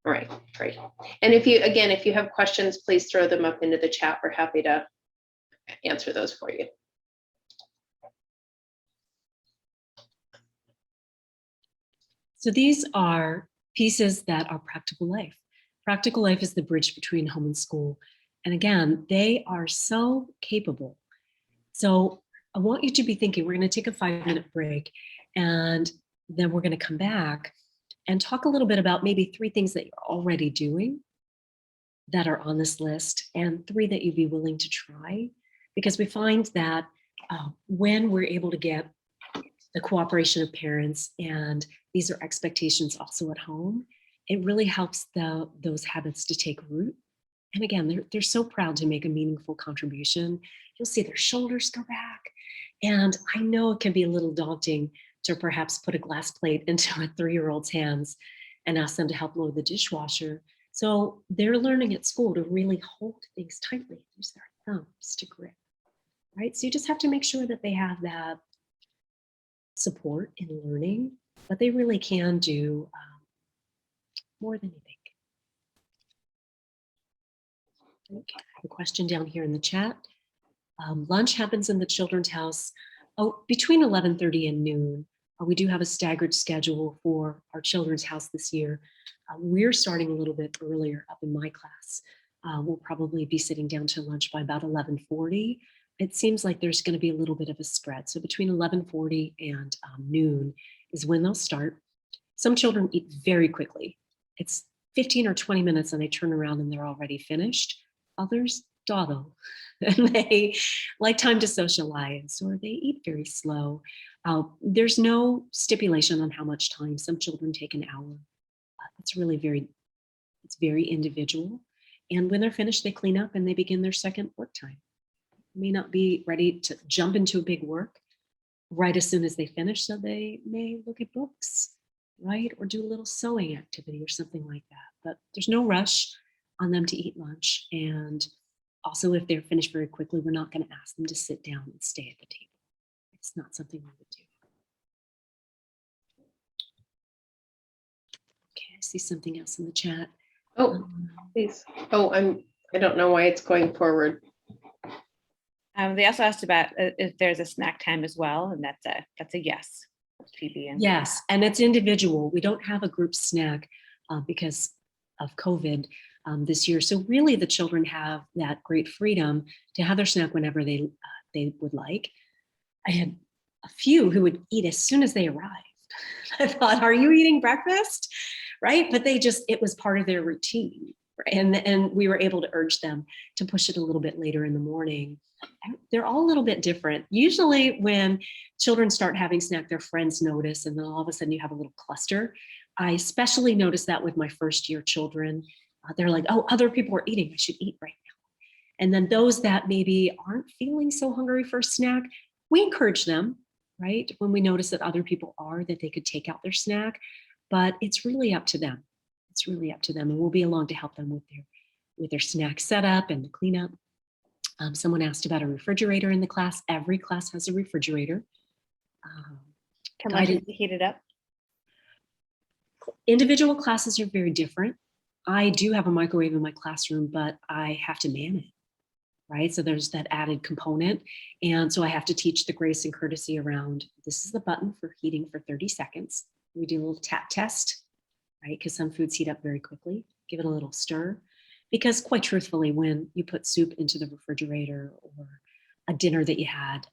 All right, great. And if you have questions, please throw them up into the chat. We're happy to answer those for you. So these are pieces that are practical life. Practical life is the bridge between home and school. And again, they are so capable. So I want you to be thinking, we're going to take a 5-minute break, and then we're going to come back and talk a little bit about maybe 3 things that you're already doing that are on this list, and 3 that you'd be willing to try. Because we find that when we're able to get the cooperation of parents, and these are expectations also at home, it really helps those habits to take root. And again, they're so proud to make a meaningful contribution. You'll see their shoulders go back. And I know it can be a little daunting to perhaps put a glass plate into a 3-year-old's hands and ask them to help load the dishwasher. So they're learning at school to really hold things tightly, use their thumbs to grip, right? So you just have to make sure that they have that support in learning, but they really can do more than you think. Okay, I have a question down here in the chat. Lunch happens in the Children's House between 11:30 and noon. We do have a staggered schedule for our Children's House this year. We're starting a little bit earlier up in my class. We'll probably be sitting down to lunch by about 11:40. It seems like there's going to be a little bit of a spread. So between 11:40 and noon is when they'll start. Some children eat very quickly. It's 15 or 20 minutes and they turn around and they're already finished. Others dawdle and they like time to socialize, or they eat very slow. There's no stipulation on how much time. Some children take an hour. It's very individual. And when they're finished, they clean up and they begin their second work time. May not be ready to jump into a big work right as soon as they finish, so they may look at books, right? Or do a little sewing activity or something like that. But there's no rush on them to eat lunch. And Also, if they're finished very quickly, we're not going to ask them to sit down and stay at the table. It's not something we would do. Okay, I see something else in the chat. Oh, please. Oh, I don't know why it's going forward. They also asked about if there's a snack time as well, and that's a yes. Phoebe and Yes, and it's individual. We don't have a group snack because of COVID this year. So really the children have that great freedom to have their snack whenever they would like. I had a few who would eat as soon as they arrived. I thought, are you eating breakfast? Right? But it was part of their routine. Right? And we were able to urge them to push it a little bit later in the morning. They're all a little bit different. Usually when children start having snack, their friends notice, and then all of a sudden you have a little cluster. I especially noticed that with my first year children. They're like, oh, other people are eating, I should eat right now. And then those that maybe aren't feeling so hungry for a snack, we encourage them, right? When we notice that other people are, that they could take out their snack, but it's really up to them. It's really up to them, and we'll be along to help them with their snack setup and the cleanup. Someone asked about a refrigerator in the class. Every class has a refrigerator. can lunches be heated up? Individual classes are very different. I do have a microwave in my classroom, but I have to man it, right? So there's that added component. And so I have to teach the grace and courtesy around, this is the button for heating for 30 seconds. We do a little tap test, right? Because some foods heat up very quickly. Give it a little stir. Because quite truthfully, when you put soup into the refrigerator or a dinner that you had,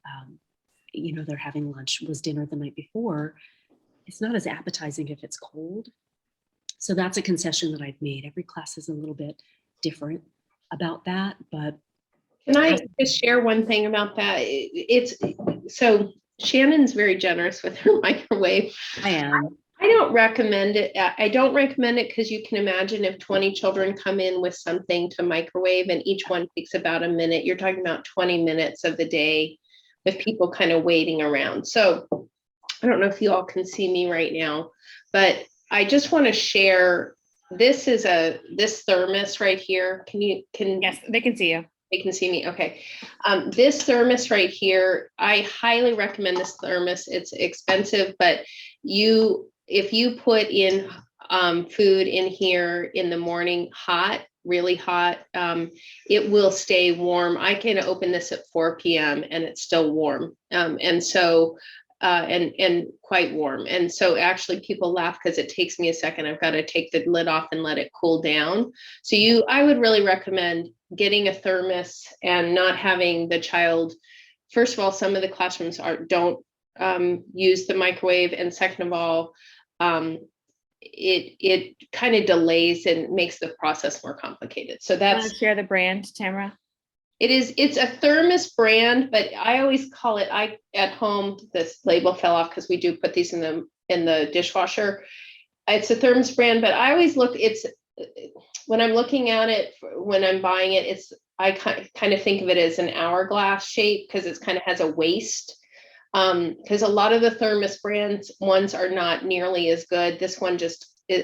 they're having lunch was dinner the night before, it's not as appetizing if it's cold. So that's a concession that I've made. Every class is a little bit different about that, but. Can I just share one thing about that? So Shannon's very generous with her microwave. I am. I don't recommend it. I don't recommend it because you can imagine if 20 children come in with something to microwave and each one takes about a minute, you're talking about 20 minutes of the day with people kind of waiting around. So I don't know if you all can see me right now, but I just want to share, this thermos right here. Yes, they can see you. They can see me. Okay. This thermos right here, I highly recommend this thermos. It's expensive, but if you put in food in here in the morning, hot, really hot, it will stay warm. I can open this at 4 p.m. and it's still warm. And quite warm. And so actually people laugh because it takes me a second. I've got to take the lid off and let it cool down. So I would really recommend getting a thermos and not having the child. First of all, some of the classrooms don't use the microwave. And second of all, it kind of delays and makes the process more complicated. So that's. Share the brand, Tamara. It's a thermos brand, but I always call it, at home, this label fell off because we do put these in the dishwasher. It's a thermos brand, but I always when I'm looking at it, when I'm buying it, I kind of think of it as an hourglass shape because it kind of has a waist. Because a lot of the thermos brands ones are not nearly as good. This one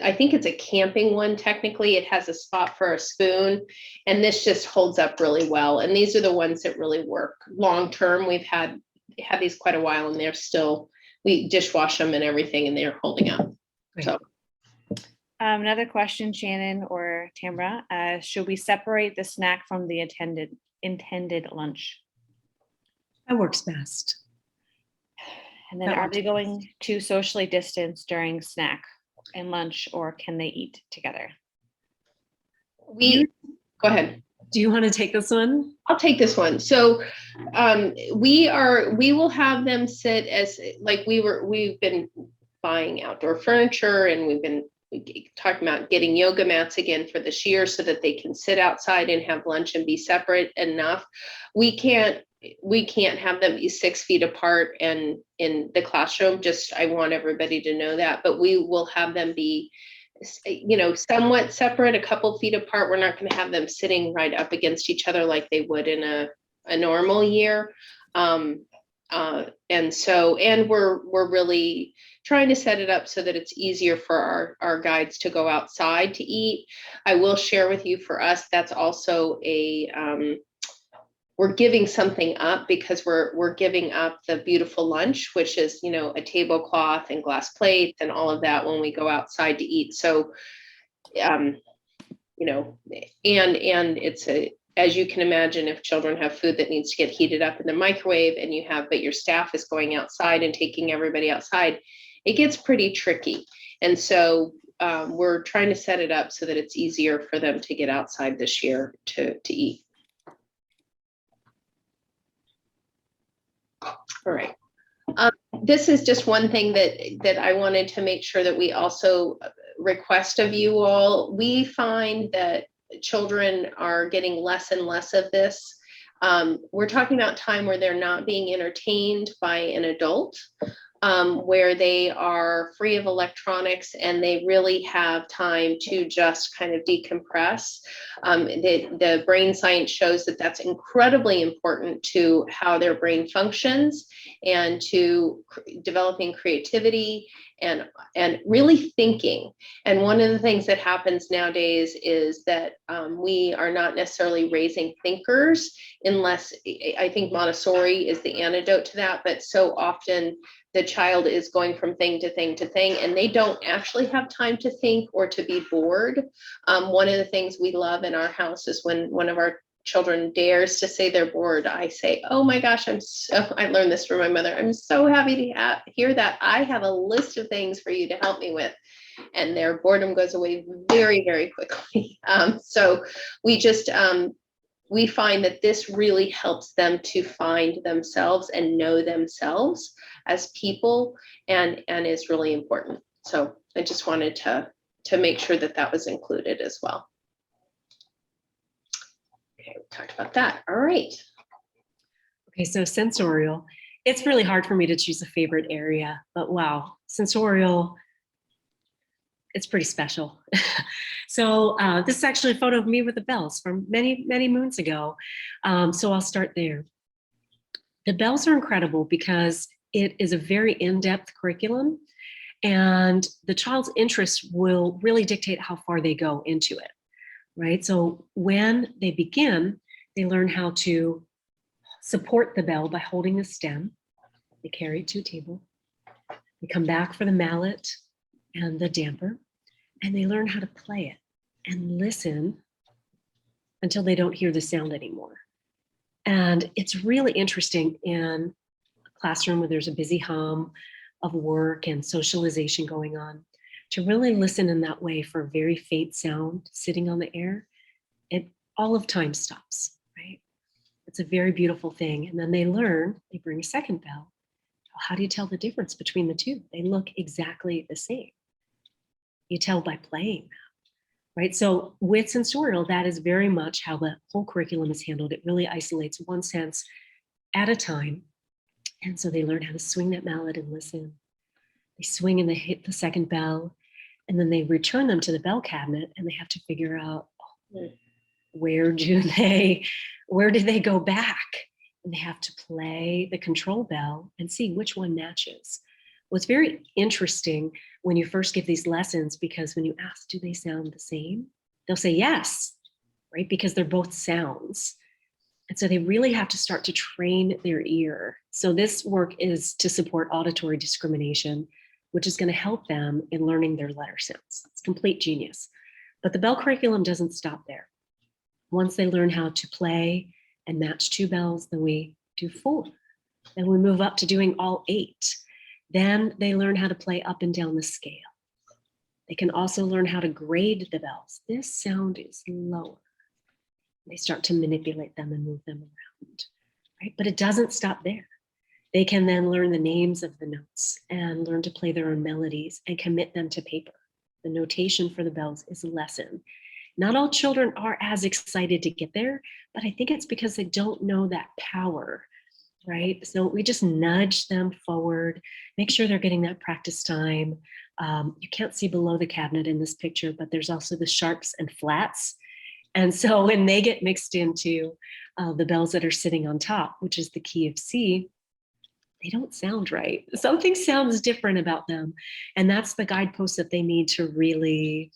I think it's a camping one. Technically, it has a spot for a spoon, and this just holds up really well. And these are the ones that really work long term. We've had these quite a while, and we dishwash them and everything, and they're holding up. Great. So. Another question, Shannon or Tamara, should we separate the snack from the intended lunch? That works best. And then are they going to socially distance during snack and lunch, or can they eat together? Go ahead. Do you want to take this one? I'll take this one. So we will have them sit as like we've been buying outdoor furniture, and we've been talking about getting yoga mats again for this year so that they can sit outside and have lunch and be separate enough. We can't have them be 6 feet apart and in the classroom. I want everybody to know that, but we will have them be, somewhat separate, a couple feet apart. We're not going to have them sitting right up against each other like they would in a normal year. And we're really trying to set it up so that it's easier for our guides to go outside to eat. I will share with you, for us, that's also we're giving something up because we're giving up the beautiful lunch, which is, you know, a tablecloth and glass plates and all of that when we go outside to eat. So, you know, and it's as you can imagine, if children have food that needs to get heated up in the microwave and but your staff is going outside and taking everybody outside, it gets pretty tricky. And so we're trying to set it up so that it's easier for them to get outside this year to eat. All right. This is just one thing that I wanted to make sure that we also request of you all. We find that children are getting less and less of this. We're talking about time where they're not being entertained by an adult, where they are free of electronics and they really have time to just kind of decompress. The brain science shows that that's incredibly important to how their brain functions and to developing creativity and really thinking. And one of the things that happens nowadays is that we are not necessarily raising thinkers unless, I think Montessori is the antidote to that, but so often the child is going from thing to thing to thing, and they don't actually have time to think or to be bored. One of the things we love in our house is when one of our children dares to say they're bored, I say, oh my gosh, I learned this from my mother. I'm so happy to hear that. I have a list of things for you to help me with. And their boredom goes away very, very quickly. So we just, we find that this really helps them to find themselves and know themselves as people, and is really important. So I just wanted to make sure that that was included as well. Okay, we talked about that. All right. Okay, so sensorial. It's really hard for me to choose a favorite area, but wow, sensorial, it's pretty special. So this is actually a photo of me with the bells from many, many moons ago. So I'll start there. The bells are incredible because it is a very in-depth curriculum, and the child's interests will really dictate how far they go into it, right? So when they begin, they learn how to support the bell by holding the stem. They carry it to a table. They come back for the mallet and the damper, and they learn how to play it and listen until they don't hear the sound anymore. And it's really interesting in a classroom where there's a busy hum of work and socialization going on, to really listen in that way for a very faint sound sitting on the air. All of time stops, right? It's a very beautiful thing. And then they learn, they bring a second bell. How do you tell the difference between the two? They look exactly the same. You tell by playing them, right? So with sensorial, that is very much how the whole curriculum is handled. It really isolates one sense at a time. And so they learn how to swing that mallet and listen. They swing and they hit the second bell, and then they return them to the bell cabinet, and they have to figure out, where do they go back? And they have to play the control bell and see which one matches. Well, it's very interesting when you first give these lessons, because when you ask, do they sound the same? They'll say yes, right? Because they're both sounds. And so they really have to start to train their ear. So this work is to support auditory discrimination, which is going to help them in learning their letter sounds. It's complete genius. But the bell curriculum doesn't stop there. Once they learn how to play and match 2 bells, then we do 4. Then we move up to doing all 8. Then they learn how to play up and down the scale. They can also learn how to grade the bells. This sound is lower. They start to manipulate them and move them around, right? But it doesn't stop there. They can then learn the names of the notes and learn to play their own melodies and commit them to paper. The notation for the bells is a lesson. Not all children are as excited to get there, but I think it's because they don't know that power, right? So we just nudge them forward, make sure they're getting that practice time. You can't see below the cabinet in this picture, but there's also the sharps and flats. And so when they get mixed into the bells that are sitting on top, which is the key of C, they don't sound right. Something sounds different about them. And that's the guidepost that they need to really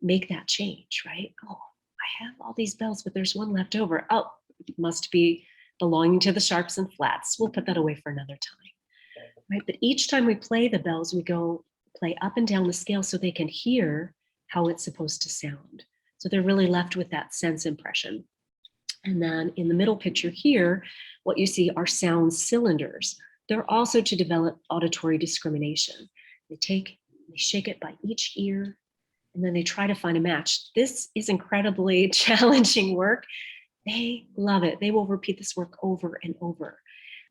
make that change, right? Oh, I have all these bells, but there's one left over. Oh, must be belonging to the sharps and flats. We'll put that away for another time, right? But each time we play the bells, we go play up and down the scale so they can hear how it's supposed to sound. So they're really left with that sense impression. And then in the middle picture here, what you see are sound cylinders. They're also to develop auditory discrimination. They shake it by each ear, and then they try to find a match. This is incredibly challenging work. They love it. They will repeat this work over and over.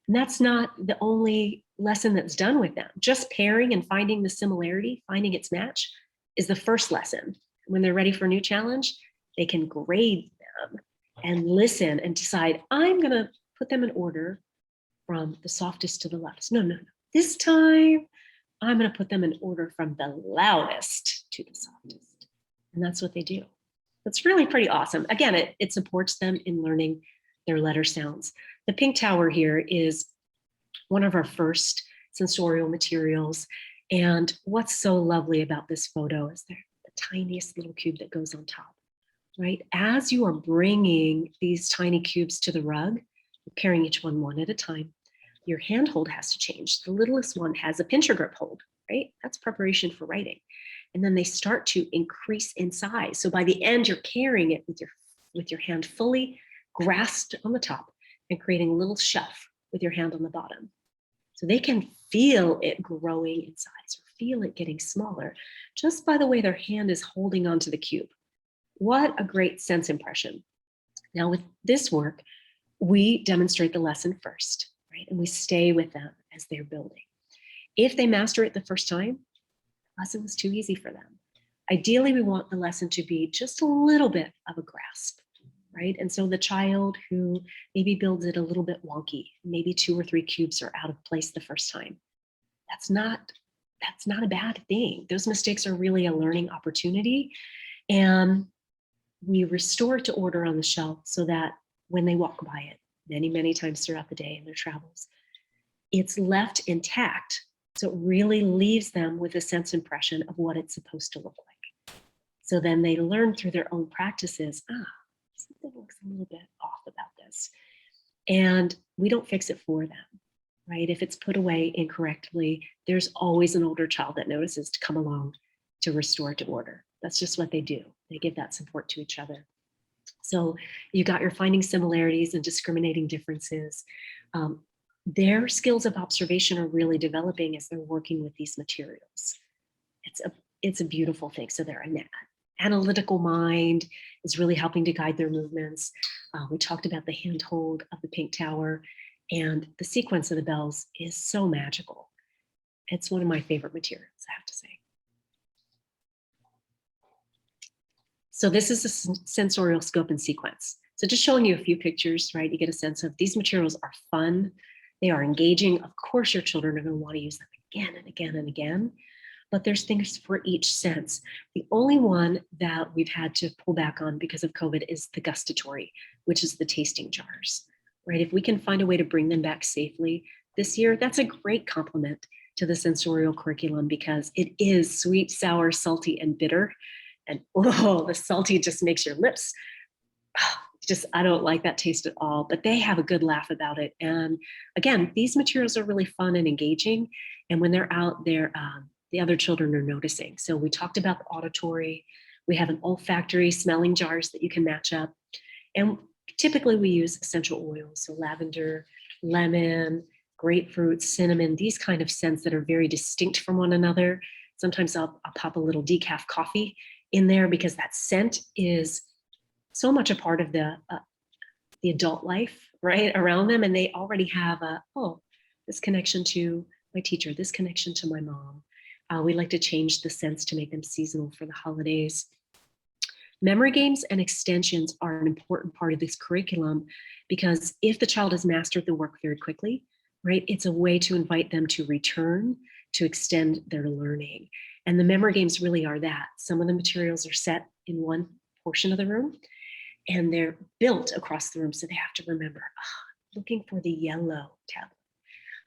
And that's not the only lesson that's done with them. Just pairing and finding the similarity, finding its match, is the first lesson. When they're ready for a new challenge, they can grade them and listen and decide, I'm going to put them in order from the softest to the loudest. No. This time, I'm going to put them in order from the loudest to the softest. And that's what they do. It's really pretty awesome. Again, it supports them in learning their letter sounds. The pink tower here is one of our first sensorial materials. And what's so lovely about this photo is the tiniest little cube that goes on top, right? As you are bringing these tiny cubes to the rug, you're carrying each one at a time. Your handhold has to change. The littlest one has a pincher grip hold, right? That's preparation for writing. And then they start to increase in size. So by the end, you're carrying it with your hand fully grasped on the top and creating a little shelf with your hand on the bottom. So they can feel it growing in size or feel it getting smaller just by the way their hand is holding onto the cube. What a great sense impression. Now with this work, we demonstrate the lesson first, right? And we stay with them as they're building. If they master it the first time, the lesson was too easy for them. Ideally, we want the lesson to be just a little bit of a grasp, right? And so the child who maybe builds it a little bit wonky, maybe 2 or 3 cubes are out of place the first time. That's not a bad thing. Those mistakes are really a learning opportunity. And we restore it to order on the shelf so that when they walk by it many, many times throughout the day in their travels, it's left intact. So it really leaves them with a sense impression of what it's supposed to look like. So then they learn through their own practices, something looks a little bit off about this. And we don't fix it for them, right? If it's put away incorrectly, there's always an older child that notices to come along to restore it to order. That's just what they do. They give that support to each other. So you got your finding similarities and discriminating differences. Their skills of observation are really developing as they're working with these materials. It's a beautiful thing. So their analytical mind is really helping to guide their movements. We talked about the handhold of the pink tower, and the sequence of the bells is so magical. It's one of my favorite materials, I have to say. So this is a sensorial scope and sequence. So just showing you a few pictures, right? You get a sense of these materials are fun. They are engaging. Of course, your children are going to want to use them again and again and again, but there's things for each sense. The only one that we've had to pull back on because of COVID is the gustatory, which is the tasting jars, right? If we can find a way to bring them back safely this year, that's a great complement to the sensorial curriculum because it is sweet, sour, salty, and bitter. And the salty just makes your lips, I don't like that taste at all, but they have a good laugh about it. And again, these materials are really fun and engaging. And when they're out there, the other children are noticing. So we talked about the auditory. We have an olfactory smelling jars that you can match up. And typically we use essential oils. So lavender, lemon, grapefruit, cinnamon, these kind of scents that are very distinct from one another. Sometimes I'll pop a little decaf coffee in there because that scent is so much a part of the adult life, right, around them. And they already have this connection to my teacher, this connection to my mom. We like to change the scents to make them seasonal for the holidays. Memory games and extensions are an important part of this curriculum because if the child has mastered the work very quickly, right, it's a way to invite them to return, to extend their learning. And the memory games really are that. Some of the materials are set in one portion of the room and they're built across the room. So they have to remember, looking for the yellow tablet.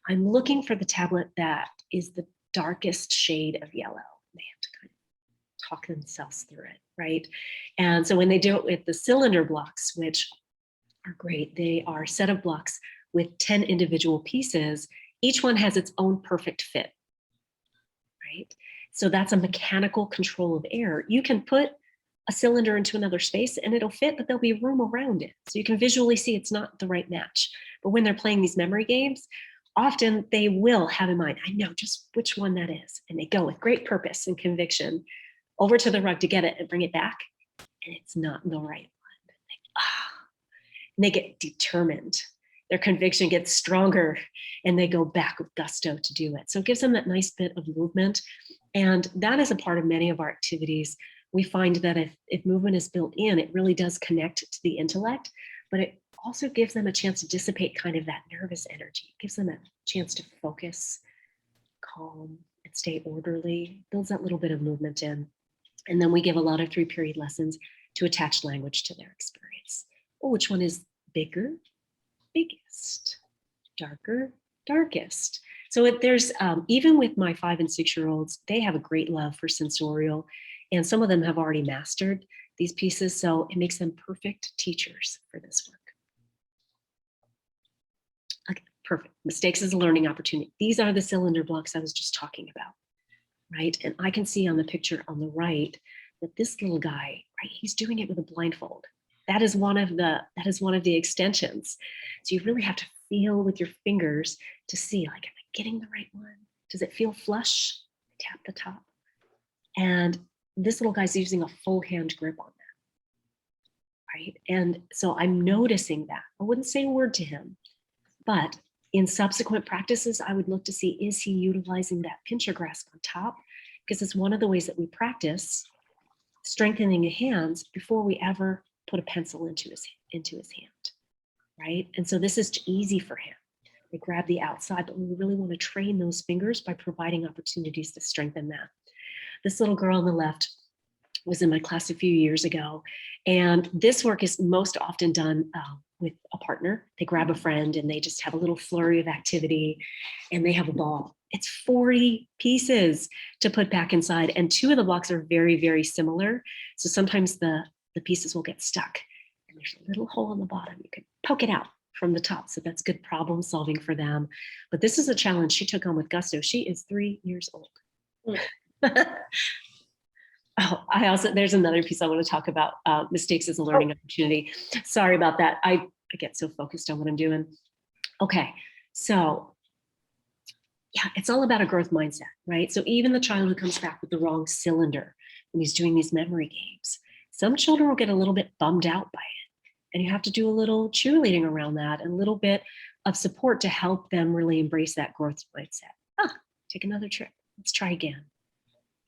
I'm looking for the tablet that is the darkest shade of yellow. They have to kind of talk themselves through it, right? And so when they do it with the cylinder blocks, which are great. They are a set of blocks with 10 individual pieces. Each one has its own perfect fit, right? So that's a mechanical control of air. You can put a cylinder into another space and it'll fit, but there'll be room around it. So you can visually see it's not the right match. But when they're playing these memory games, often they will have in mind, I know just which one that is. And they go with great purpose and conviction over to the rug to get it and bring it back. And it's not the right one. And they get determined. Their conviction gets stronger and they go back with gusto to do it. So it gives them that nice bit of movement. And that is a part of many of our activities. We find that if movement is built in, it really does connect to the intellect, but it also gives them a chance to dissipate kind of that nervous energy. It gives them a chance to focus, calm, and stay orderly, builds that little bit of movement in. And then we give a lot of 3-period lessons to attach language to their experience. Well, which one is bigger, biggest, darker, darkest? So there's, even with my 5 and 6-year-olds, they have a great love for sensorial, and some of them have already mastered these pieces. So it makes them perfect teachers for this work. Okay, perfect. Mistakes is a learning opportunity. These are the cylinder blocks I was just talking about, right? And I can see on the picture on the right that this little guy, right, he's doing it with a blindfold. That is one of the extensions. So you really have to feel with your fingers to see, like, am I getting the right one? Does it feel flush? Tap the top. And this little guy's using a full hand grip on that, right? And so I'm noticing that. I wouldn't say a word to him, but in subsequent practices, I would look to see, is he utilizing that pincher grasp on top? Because it's one of the ways that we practice strengthening the hands before we ever put a pencil into his hand, right? And so this is easy for him. We grab the outside, but we really want to train those fingers by providing opportunities to strengthen that. This little girl on the left was in my class a few years ago, and this work is most often done with a partner. They grab a friend and they just have a little flurry of activity and they have a ball. It's 40 pieces to put back inside, and 2 of the blocks are very, very similar. So sometimes the pieces will get stuck and there's a little hole in the bottom. You can poke it out from the top. So that's good problem solving for them. But this is a challenge she took on with gusto. She is 3 years old. Oh, there's another piece I want to talk about, mistakes as a learning opportunity. Sorry about that. I get so focused on what I'm doing. Okay, so yeah, it's all about a growth mindset, right? So even the child who comes back with the wrong cylinder when he's doing these memory games, some children will get a little bit bummed out by it. And you have to do a little cheerleading around that and a little bit of support to help them really embrace that growth mindset. Take another trip. Let's try again.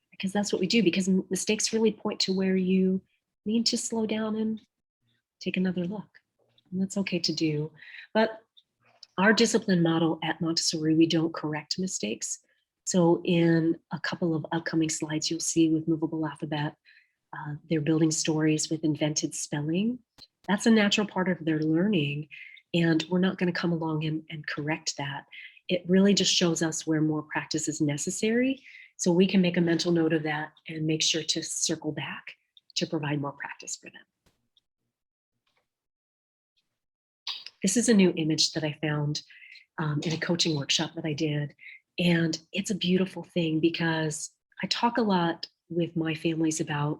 Because that's what we do, because mistakes really point to where you need to slow down and take another look. And that's okay to do. But our discipline model at Montessori, we don't correct mistakes. So in a couple of upcoming slides, you'll see with Movable Alphabet, they're building stories with invented spelling. That's a natural part of their learning. And we're not going to come along and correct that. It really just shows us where more practice is necessary. So we can make a mental note of that and make sure to circle back to provide more practice for them. This is a new image that I found in a coaching workshop that I did. And it's a beautiful thing because I talk a lot with my families about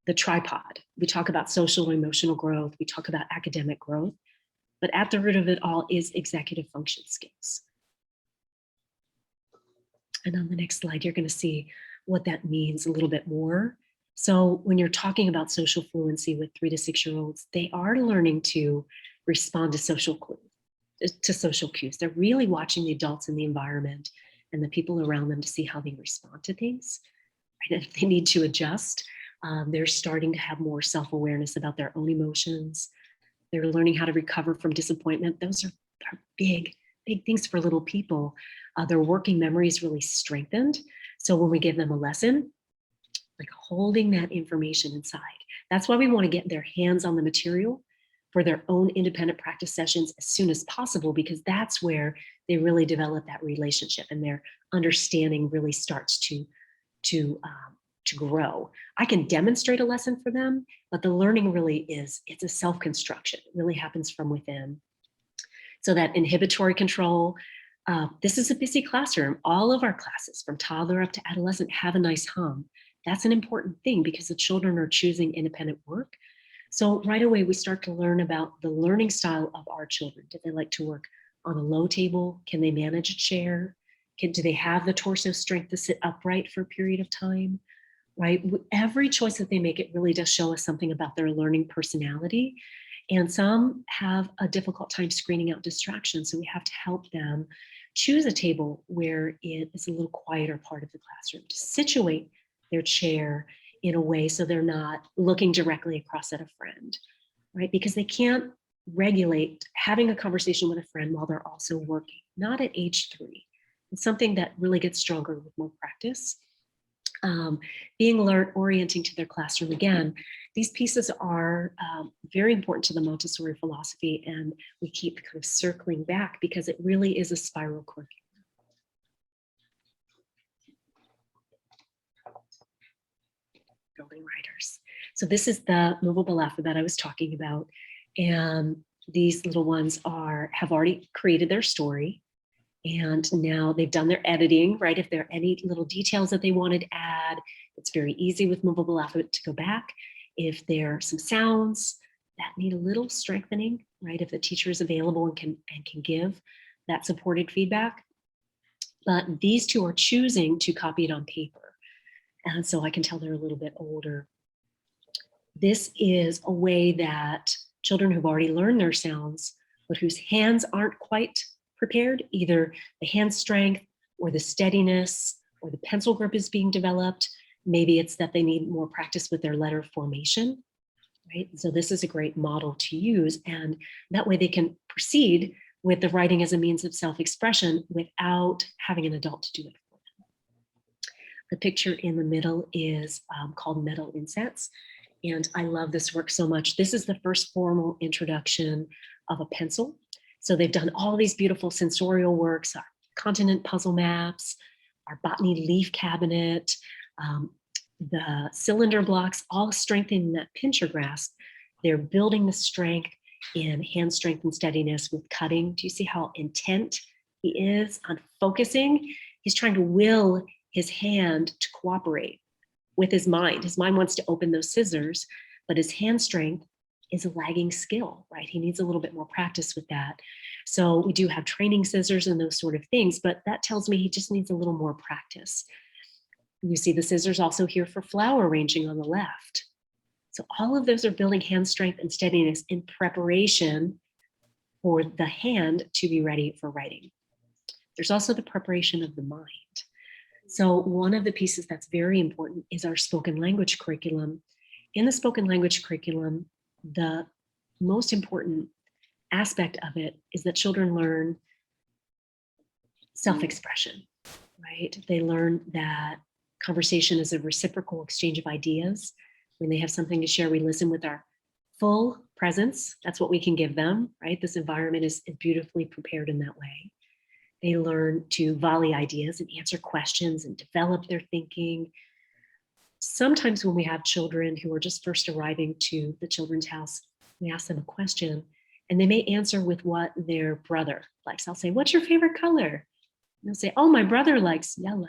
the tripod. We talk about social and emotional growth. We talk about academic growth. But at the root of it all is executive function skills. And on the next slide, you're going to see what that means a little bit more. So when you're talking about social fluency with 3 to 6-year-olds, they are learning to respond to social cues. They're really watching the adults in the environment and the people around them to see how they respond to things. Right? If they need to adjust, they're starting to have more self-awareness about their own emotions. They're learning how to recover from disappointment. Those are big things for little people. Their working memory is really strengthened. So when we give them a lesson, like holding that information inside, that's why we want to get their hands on the material for their own independent practice sessions as soon as possible, because that's where they really develop that relationship and their understanding really starts to to grow. I can demonstrate a lesson for them, but the learning really is, it's a self-construction. It really happens from within. So that inhibitory control, this is a busy classroom. All of our classes from toddler up to adolescent have a nice hum. That's an important thing because the children are choosing independent work. So right away, we start to learn about the learning style of our children. Do they like to work on a low table? Can they manage a chair? Do they have the torso strength to sit upright for a period of time? Right? Every choice that they make, it really does show us something about their learning personality. And some have a difficult time screening out distractions. So we have to help them choose a table where it is a little quieter part of the classroom, to situate their chair in a way so they're not looking directly across at a friend, right? Because they can't regulate having a conversation with a friend while they're also working, not at age 3. It's something that really gets stronger with more practice. Being alert, orienting to their classroom. Again, these pieces are very important to the Montessori philosophy, and we keep kind of circling back because it really is a spiral curriculum. Building writers. So this is the movable alphabet I was talking about, and these little ones have already created their story. And now they've done their editing, right? If there are any little details that they wanted to add, it's very easy with movable alphabet to go back. If there are some sounds that need a little strengthening, right? If the teacher is available and can give that supported feedback. But these two are choosing to copy it on paper. And so I can tell they're a little bit older. This is a way that children who've already learned their sounds, but whose hands aren't quite prepared, either the hand strength or the steadiness or the pencil grip is being developed. Maybe it's that they need more practice with their letter formation, right? So this is a great model to use, and that way they can proceed with the writing as a means of self-expression without having an adult to do it for them. The picture in the middle is called Metal Insets, and I love this work so much. This is the first formal introduction of a pencil. So they've done all these beautiful sensorial works, our continent puzzle maps, our botany leaf cabinet, the cylinder blocks, all strengthening that pincher grasp. They're building the strength in hand strength and steadiness with cutting. Do you see how intent he is on focusing? He's trying to will his hand to cooperate with his mind. His mind wants to open those scissors, but his hand strength is a lagging skill, right? He needs a little bit more practice with that. So we do have training scissors and those sort of things, but that tells me he just needs a little more practice. You see the scissors also here for flower arranging on the left. So all of those are building hand strength and steadiness in preparation for the hand to be ready for writing. There's also the preparation of the mind. So one of the pieces that's very important is our spoken language curriculum. In the spoken language curriculum, the most important aspect of it is that children learn self-expression, right? They learn that conversation is a reciprocal exchange of ideas. When they have something to share, we listen with our full presence. That's what we can give them, right? This environment is beautifully prepared in that way. They learn to volley ideas and answer questions and develop their thinking. Sometimes when we have children who are just first arriving to the Children's House, we ask them a question and they may answer with what their brother likes. I'll say, "What's your favorite color?" And they'll say, "Oh, my brother likes yellow."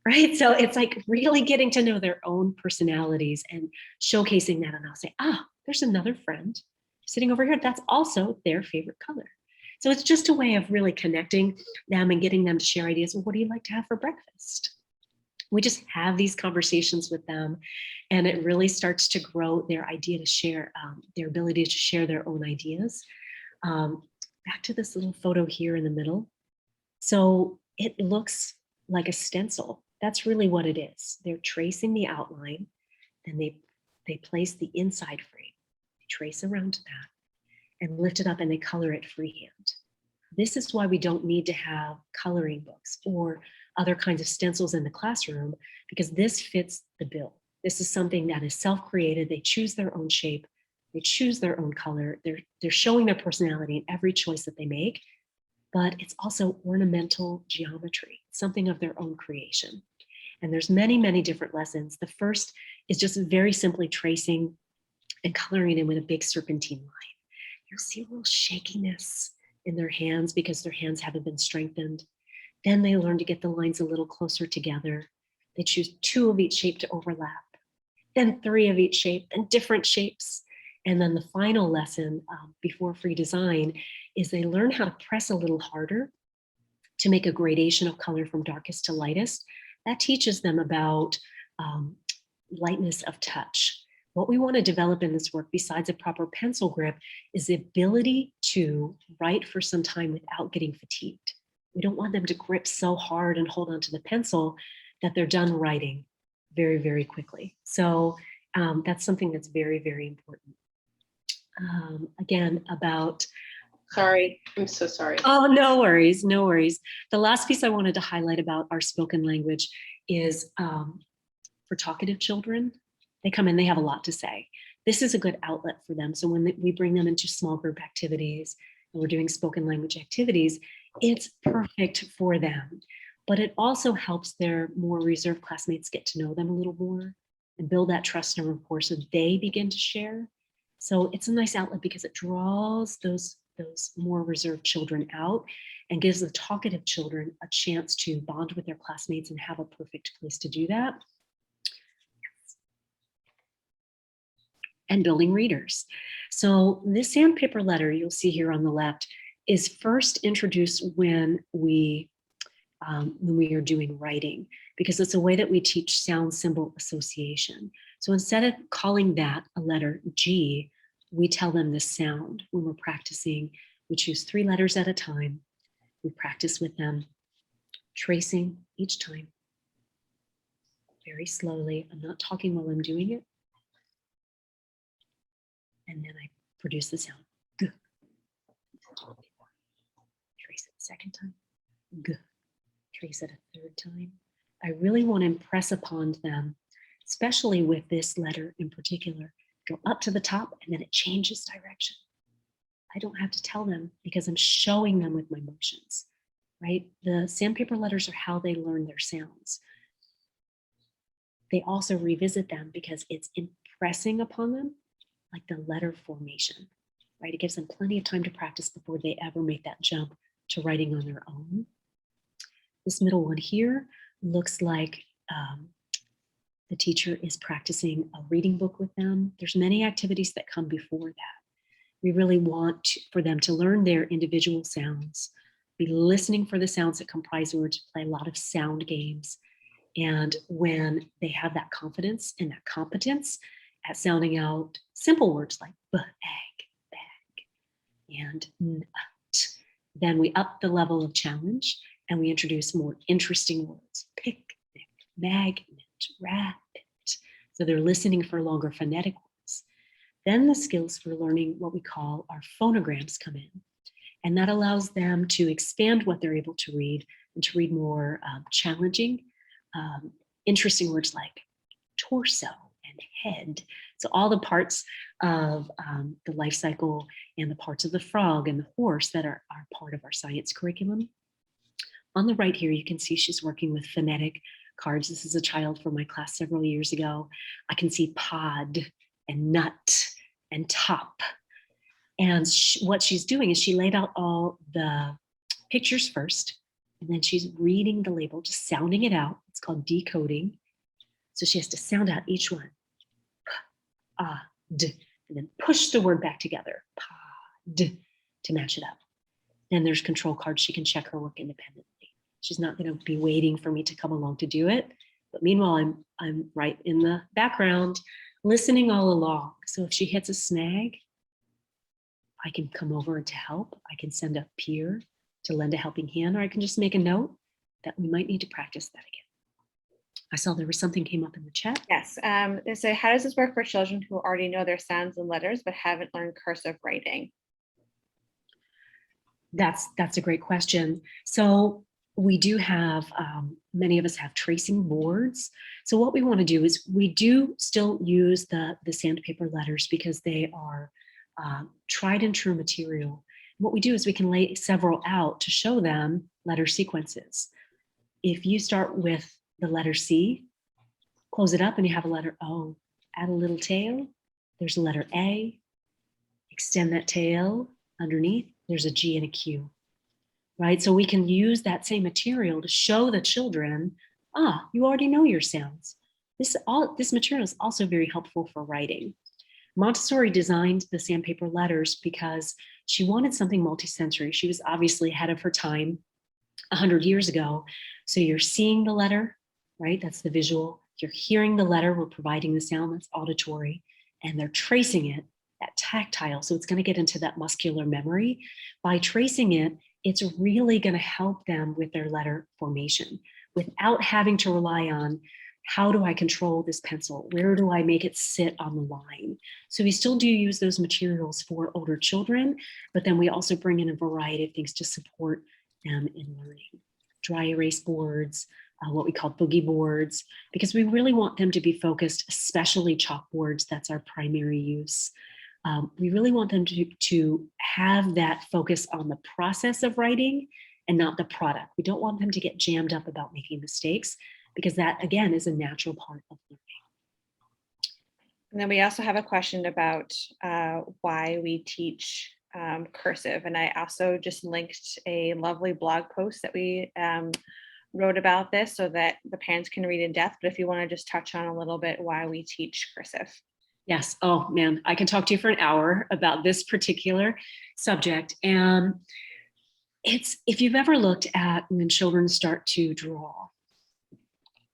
Right? So it's like really getting to know their own personalities and showcasing that. And I'll say, "Ah, there's another friend sitting over here. That's also their favorite color." So it's just a way of really connecting them and getting them to share ideas. Well, what do you like to have for breakfast? We just have these conversations with them, and it really starts to grow their idea to share, their ability to share their own ideas. Back to this little photo here in the middle. So it looks like a stencil. That's really what it is. They're tracing the outline, and they place the inside frame. They trace around that and lift it up, and they color it freehand. This is why we don't need to have coloring books or other kinds of stencils in the classroom, because this fits the bill. This is something that is self-created. They choose their own shape. They choose their own color. They're showing their personality in every choice that they make, but it's also ornamental geometry, something of their own creation. And there's many, many different lessons. The first is just very simply tracing and coloring in with a big serpentine line. You'll see a little shakiness in their hands because their hands haven't been strengthened. Then they learn to get the lines a little closer together. They choose 2 of each shape to overlap, then 3 of each shape, and different shapes. And then the final lesson before free design is they learn how to press a little harder to make a gradation of color from darkest to lightest. That teaches them about lightness of touch. What we want to develop in this work, besides a proper pencil grip, is the ability to write for some time without getting fatigued. We don't want them to grip so hard and hold onto the pencil that they're done writing very, very quickly. So that's something that's very, very important. Again, about... Sorry, I'm so sorry. Oh, no worries, no worries. The last piece I wanted to highlight about our spoken language is for talkative children. They come in, they have a lot to say. This is a good outlet for them. So when we bring them into small group activities and we're doing spoken language activities, it's perfect for them. But it also helps their more reserved classmates get to know them a little more and build that trust and rapport so they begin to share. So it's a nice outlet because it draws those more reserved children out and gives the talkative children a chance to bond with their classmates and have a perfect place to do that. And building readers. So this sandpaper letter you'll see here on the left is first introduced when we are doing writing, because it's a way that we teach sound symbol association. So instead of calling that a letter G, we tell them the sound when we're practicing. We choose 3 letters at a time. We practice with them, tracing each time very slowly. I'm not talking while I'm doing it. And then I produce the sound. G. Trace it a second time. G. Trace it a 3rd time. I really want to impress upon them, especially with this letter in particular, go up to the top and then it changes direction. I don't have to tell them because I'm showing them with my motions, right? The sandpaper letters are how they learn their sounds. They also revisit them because it's impressing upon them, like the letter formation, right? It gives them plenty of time to practice before they ever make that jump to writing on their own. This middle one here looks like the teacher is practicing a reading book with them. There's many activities that come before that. We really want for them to learn their individual sounds, be listening for the sounds that comprise words, play a lot of sound games. And when they have that confidence and that competence at sounding out simple words like bag, and nut, then we up the level of challenge and we introduce more interesting words, picnic, magnet, rabbit. So they're listening for longer phonetic words. Then the skills for learning what we call our phonograms come in. And that allows them to expand what they're able to read and to read more challenging, interesting words like torso and head. So all the parts of the life cycle and the parts of the frog and the horse that are part of our science curriculum. On the right here, you can see she's working with phonetic cards. This is a child from my class several years ago. I can see pod and nut and top. And what she's doing is she laid out all the pictures first, and then she's reading the label, just sounding it out. It's called decoding. So she has to sound out each one. P, ah, d, and then push the word back together, pod, to match it up. Then there's control cards. She can check her work independently. She's not going to be waiting for me to come along to do it. But meanwhile, I'm right in the background, listening all along. So if she hits a snag, I can come over to help. I can send a peer to lend a helping hand, or I can just make a note that we might need to practice that again. I saw there was something came up in the chat. Yes. They say, how does this work for children who already know their sounds and letters but haven't learned cursive writing? That's a great question. So we do have, many of us have tracing boards. So what we want to do is we do still use the sandpaper letters because they are tried and true material. What we do is we can lay several out to show them letter sequences. If you start with the letter C, close it up and you have a letter O. Add a little tail, there's a letter A. Extend that tail underneath, there's a G and a Q, right? So we can use that same material to show the children, you already know your sounds. This material is also very helpful for writing. Montessori designed the sandpaper letters because she wanted something multisensory. She was obviously ahead of her time 100 years ago. So you're seeing the letter, right? That's the visual. You're hearing the letter, we're providing the sound, that's auditory, and they're tracing it, that tactile. So it's going to get into that muscular memory. By tracing it, it's really going to help them with their letter formation without having to rely on, how do I control this pencil? Where do I make it sit on the line? So we still do use those materials for older children, but then we also bring in a variety of things to support them in learning. Dry erase boards, what we call boogie boards, because we really want them to be focused, especially chalkboards, that's our primary use. We really want them to have that focus on the process of writing and not the product. We don't want them to get jammed up about making mistakes, because that, again, is a natural part of learning. And then we also have a question about why we teach cursive. And I also just linked a lovely blog post that we wrote about this so that the parents can read in depth. But if you want to just touch on a little bit why we teach cursive. Yes. Oh man, I can talk to you for an hour about this particular subject. And if you've ever looked at when children start to draw,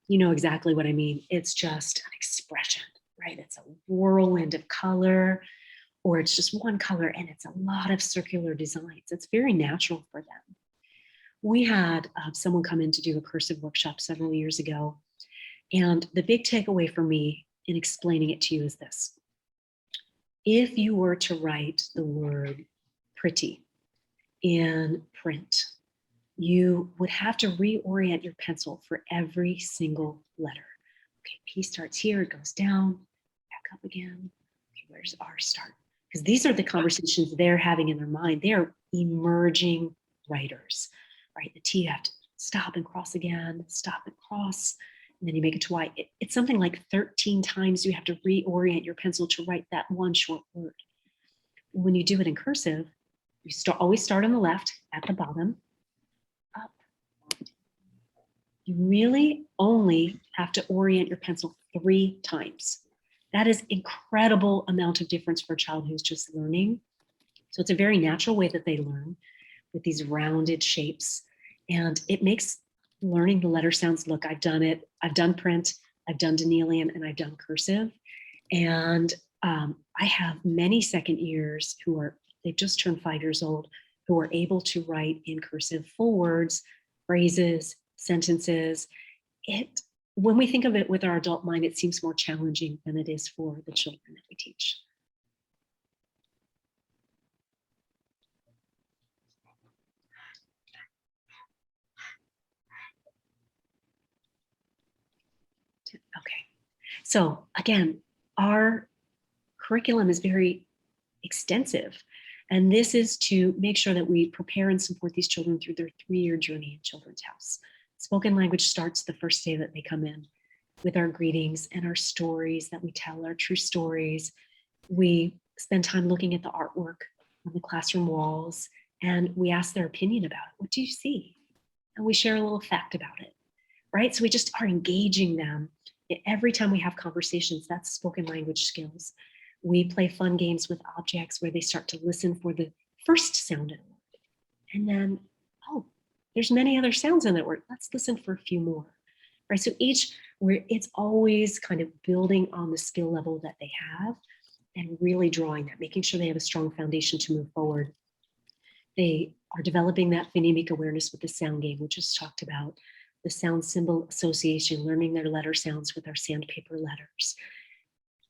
you know exactly what I mean. It's just an expression, right? It's a whirlwind of color, or it's just one color and it's a lot of circular designs. It's very natural for them. We had someone come in to do a cursive workshop several years ago. And the big takeaway for me in explaining it to you is this. If you were to write the word pretty in print, you would have to reorient your pencil for every single letter. Okay, P starts here, it goes down, back up again. Okay, where's R start? Because these are the conversations they're having in their mind. They are emerging writers, right? The T, you have to stop and cross again, stop and cross, and then you make it to Y. It's something like 13 times you have to reorient your pencil to write that one short word. When you do it in cursive, you always start on the left at the bottom, up. You really only have to orient your pencil 3 times. That is incredible amount of difference for a child who's just learning. So it's a very natural way that they learn with these rounded shapes. And it makes learning the letter sounds, look, I've done it. I've done print, I've done Danielian, and I've done cursive. And I have many second years they've just turned 5 years old, who are able to write in cursive full words, phrases, sentences. When we think of it with our adult mind, it seems more challenging than it is for the children that we teach. Okay, so again, our curriculum is very extensive. And this is to make sure that we prepare and support these children through their 3-year journey in Children's House. Spoken language starts the first day that they come in with our greetings and our stories that we tell, our true stories. We spend time looking at the artwork on the classroom walls, and we ask their opinion about it. What do you see? And we share a little fact about it, right? So we just are engaging them. Every time we have conversations, that's spoken language skills. We play fun games with objects where they start to listen for the first sound in a word. And then, there's many other sounds in that word. Let's listen for a few more, right? So it's always kind of building on the skill level that they have and really drawing that, making sure they have a strong foundation to move forward. They are developing that phonemic awareness with the sound game, which is talked about, the sound symbol association, learning their letter sounds with our sandpaper letters.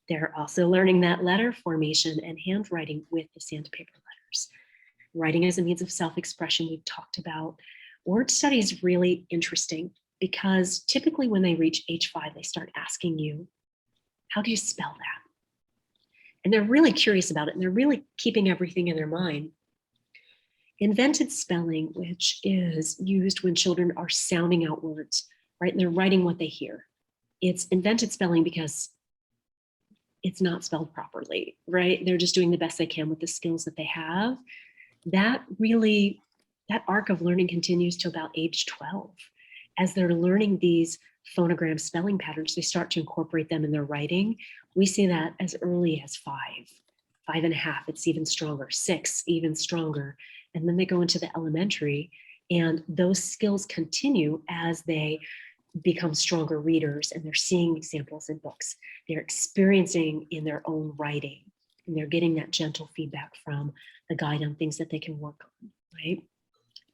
They're also learning that letter formation and handwriting with the sandpaper letters. Writing as a means of self-expression, we've talked about. Word study is really interesting because typically when they reach age 5, they start asking you, how do you spell that? And they're really curious about it, and they're really keeping everything in their mind. Invented spelling, which is used when children are sounding out words, right? And they're writing what they hear. It's invented spelling because it's not spelled properly, right? They're just doing the best they can with the skills that they have. That arc of learning continues to about age 12. As they're learning these phonogram spelling patterns, they start to incorporate them in their writing. We see that as early as 5.5, it's even stronger, 6, even stronger. And then they go into the elementary, and those skills continue as they become stronger readers, and they're seeing examples in books. They're experiencing in their own writing, and they're getting that gentle feedback from the guide on things that they can work on, right?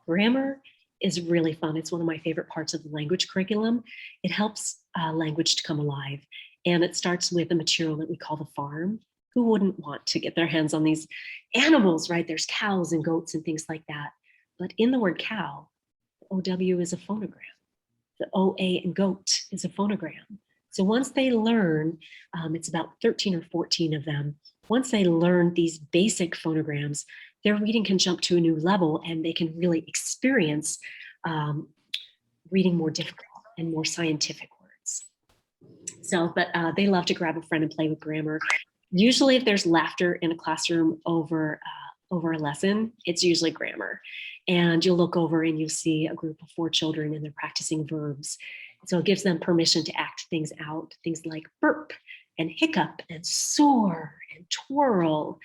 Grammar is really fun. It's one of my favorite parts of the language curriculum. It helps language to come alive. And it starts with a material that we call the farm. Who wouldn't want to get their hands on these animals, right? There's cows and goats and things like that. But in the word cow, OW is a phonogram. The OA and goat is a phonogram. So once they learn, it's about 13 or 14 of them. Once they learn these basic phonograms, their reading can jump to a new level, and they can really experience reading more difficult and more scientific words. So, but they love to grab a friend and play with grammar. Usually if there's laughter in a classroom over a lesson, it's usually grammar. And you'll look over and you'll see a group of 4 children and they're practicing verbs. So it gives them permission to act things out, things like burp and hiccup and soar and twirl.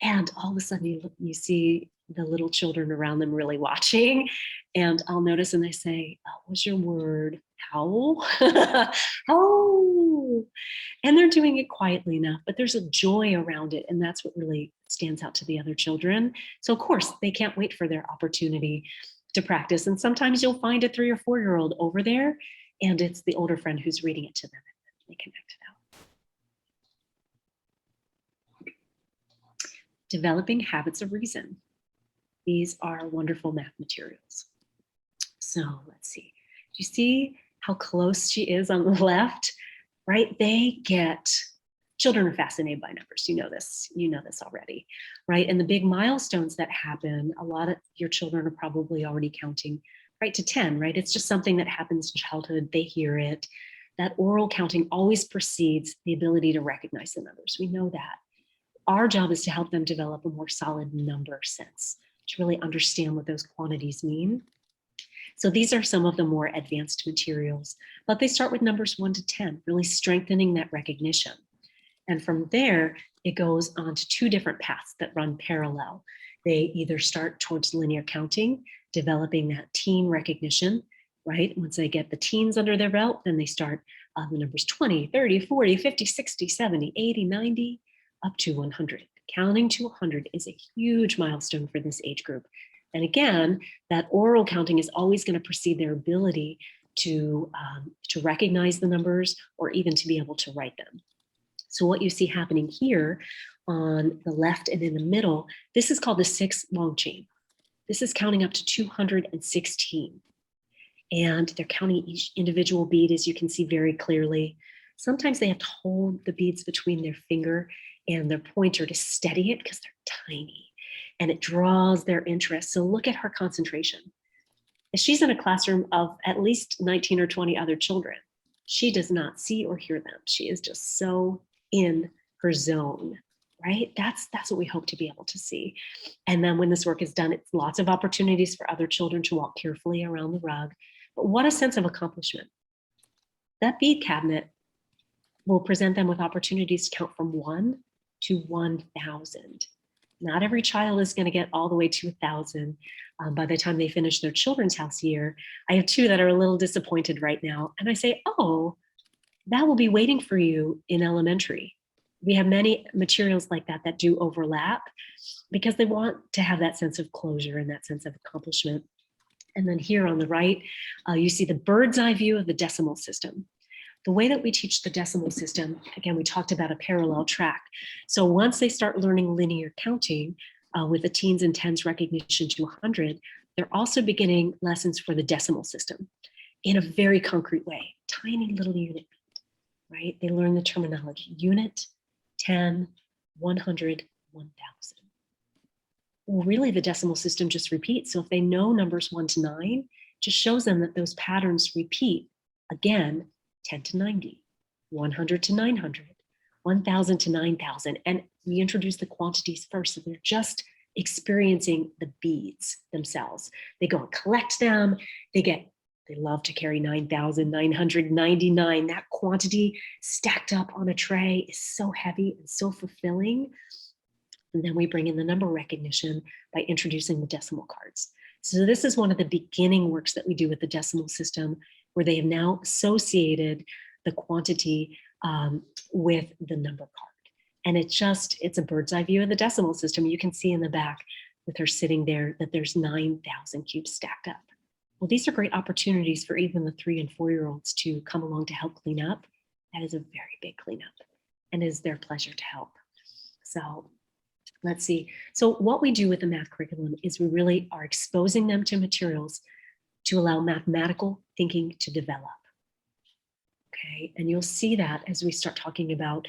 And all of a sudden you see the little children around them really watching. And I'll notice and they say, what was your word? Howl? Oh, and they're doing it quietly enough, but there's a joy around it. And that's what really stands out to the other children. So of course they can't wait for their opportunity to practice. And sometimes you'll find a 3 or 4-year-old over there, and it's the older friend who's reading it to them, and they connect it out. Developing habits of reason. These are wonderful math materials. So let's see. Do you see how close she is on the left? Right? Children are fascinated by numbers. You know this already, right? And the big milestones that happen, a lot of your children are probably already counting right to 10, right? It's just something that happens in childhood. They hear it. That oral counting always precedes the ability to recognize the numbers. We know that. Our job is to help them develop a more solid number sense, to really understand what those quantities mean. So these are some of the more advanced materials, but they start with numbers 1 to 10, really strengthening that recognition. And from there, it goes on to 2 different paths that run parallel. They either start towards linear counting, developing that teen recognition, right? Once they get the teens under their belt, then they start the numbers 20, 30, 40, 50, 60, 70, 80, 90, up to 100. Counting to 100 is a huge milestone for this age group. And again, that oral counting is always going to precede their ability to recognize the numbers or even to be able to write them. So what you see happening here on the left and in the middle, this is called the 6 long chain. This is counting up to 216. And they're counting each individual bead, as you can see very clearly. Sometimes they have to hold the beads between their finger and their pointer to steady it because they're tiny. And it draws their interest. So look at her concentration. She's in a classroom of at least 19 or 20 other children. She does not see or hear them. She is just so in her zone, right? That's what we hope to be able to see. And then when this work is done, it's lots of opportunities for other children to walk carefully around the rug. But what a sense of accomplishment. That bead cabinet will present them with opportunities to count from 1 to 1,000. Not every child is going to get all the way to 1,000 by the time they finish their Children's House year. I have 2 that are a little disappointed right now. And I say, oh, that will be waiting for you in elementary. We have many materials like that that do overlap because they want to have that sense of closure and that sense of accomplishment. And then here on the right, you see the bird's eye view of the decimal system. The way that we teach the decimal system, again, we talked about a parallel track. So once they start learning linear counting with the teens and tens recognition to 100, they're also beginning lessons for the decimal system in a very concrete way, tiny little unit, right? They learn the terminology, unit, 10, 100, 1,000. Well, really the decimal system just repeats. So if they know numbers 1 to 9, just shows them that those patterns repeat Again, 10 to 90, 100 to 900, 1000 to 9000. And we introduce the quantities first. So they're just experiencing the beads themselves. They go and collect them. They love to carry 9,999. That quantity stacked up on a tray is so heavy and so fulfilling. And then we bring in the number recognition by introducing the decimal cards. So this is one of the beginning works that we do with the decimal system, where they have now associated the quantity with the number card. And it's a bird's eye view of the decimal system. You can see in the back with her sitting there that there's 9,000 cubes stacked up. Well, these are great opportunities for even the 3 and 4-year-olds to come along to help clean up. That is a very big cleanup, and it is their pleasure to help. So let's see. So what we do with the math curriculum is we really are exposing them to materials to allow mathematical thinking to develop. Okay, and you'll see that as we start talking about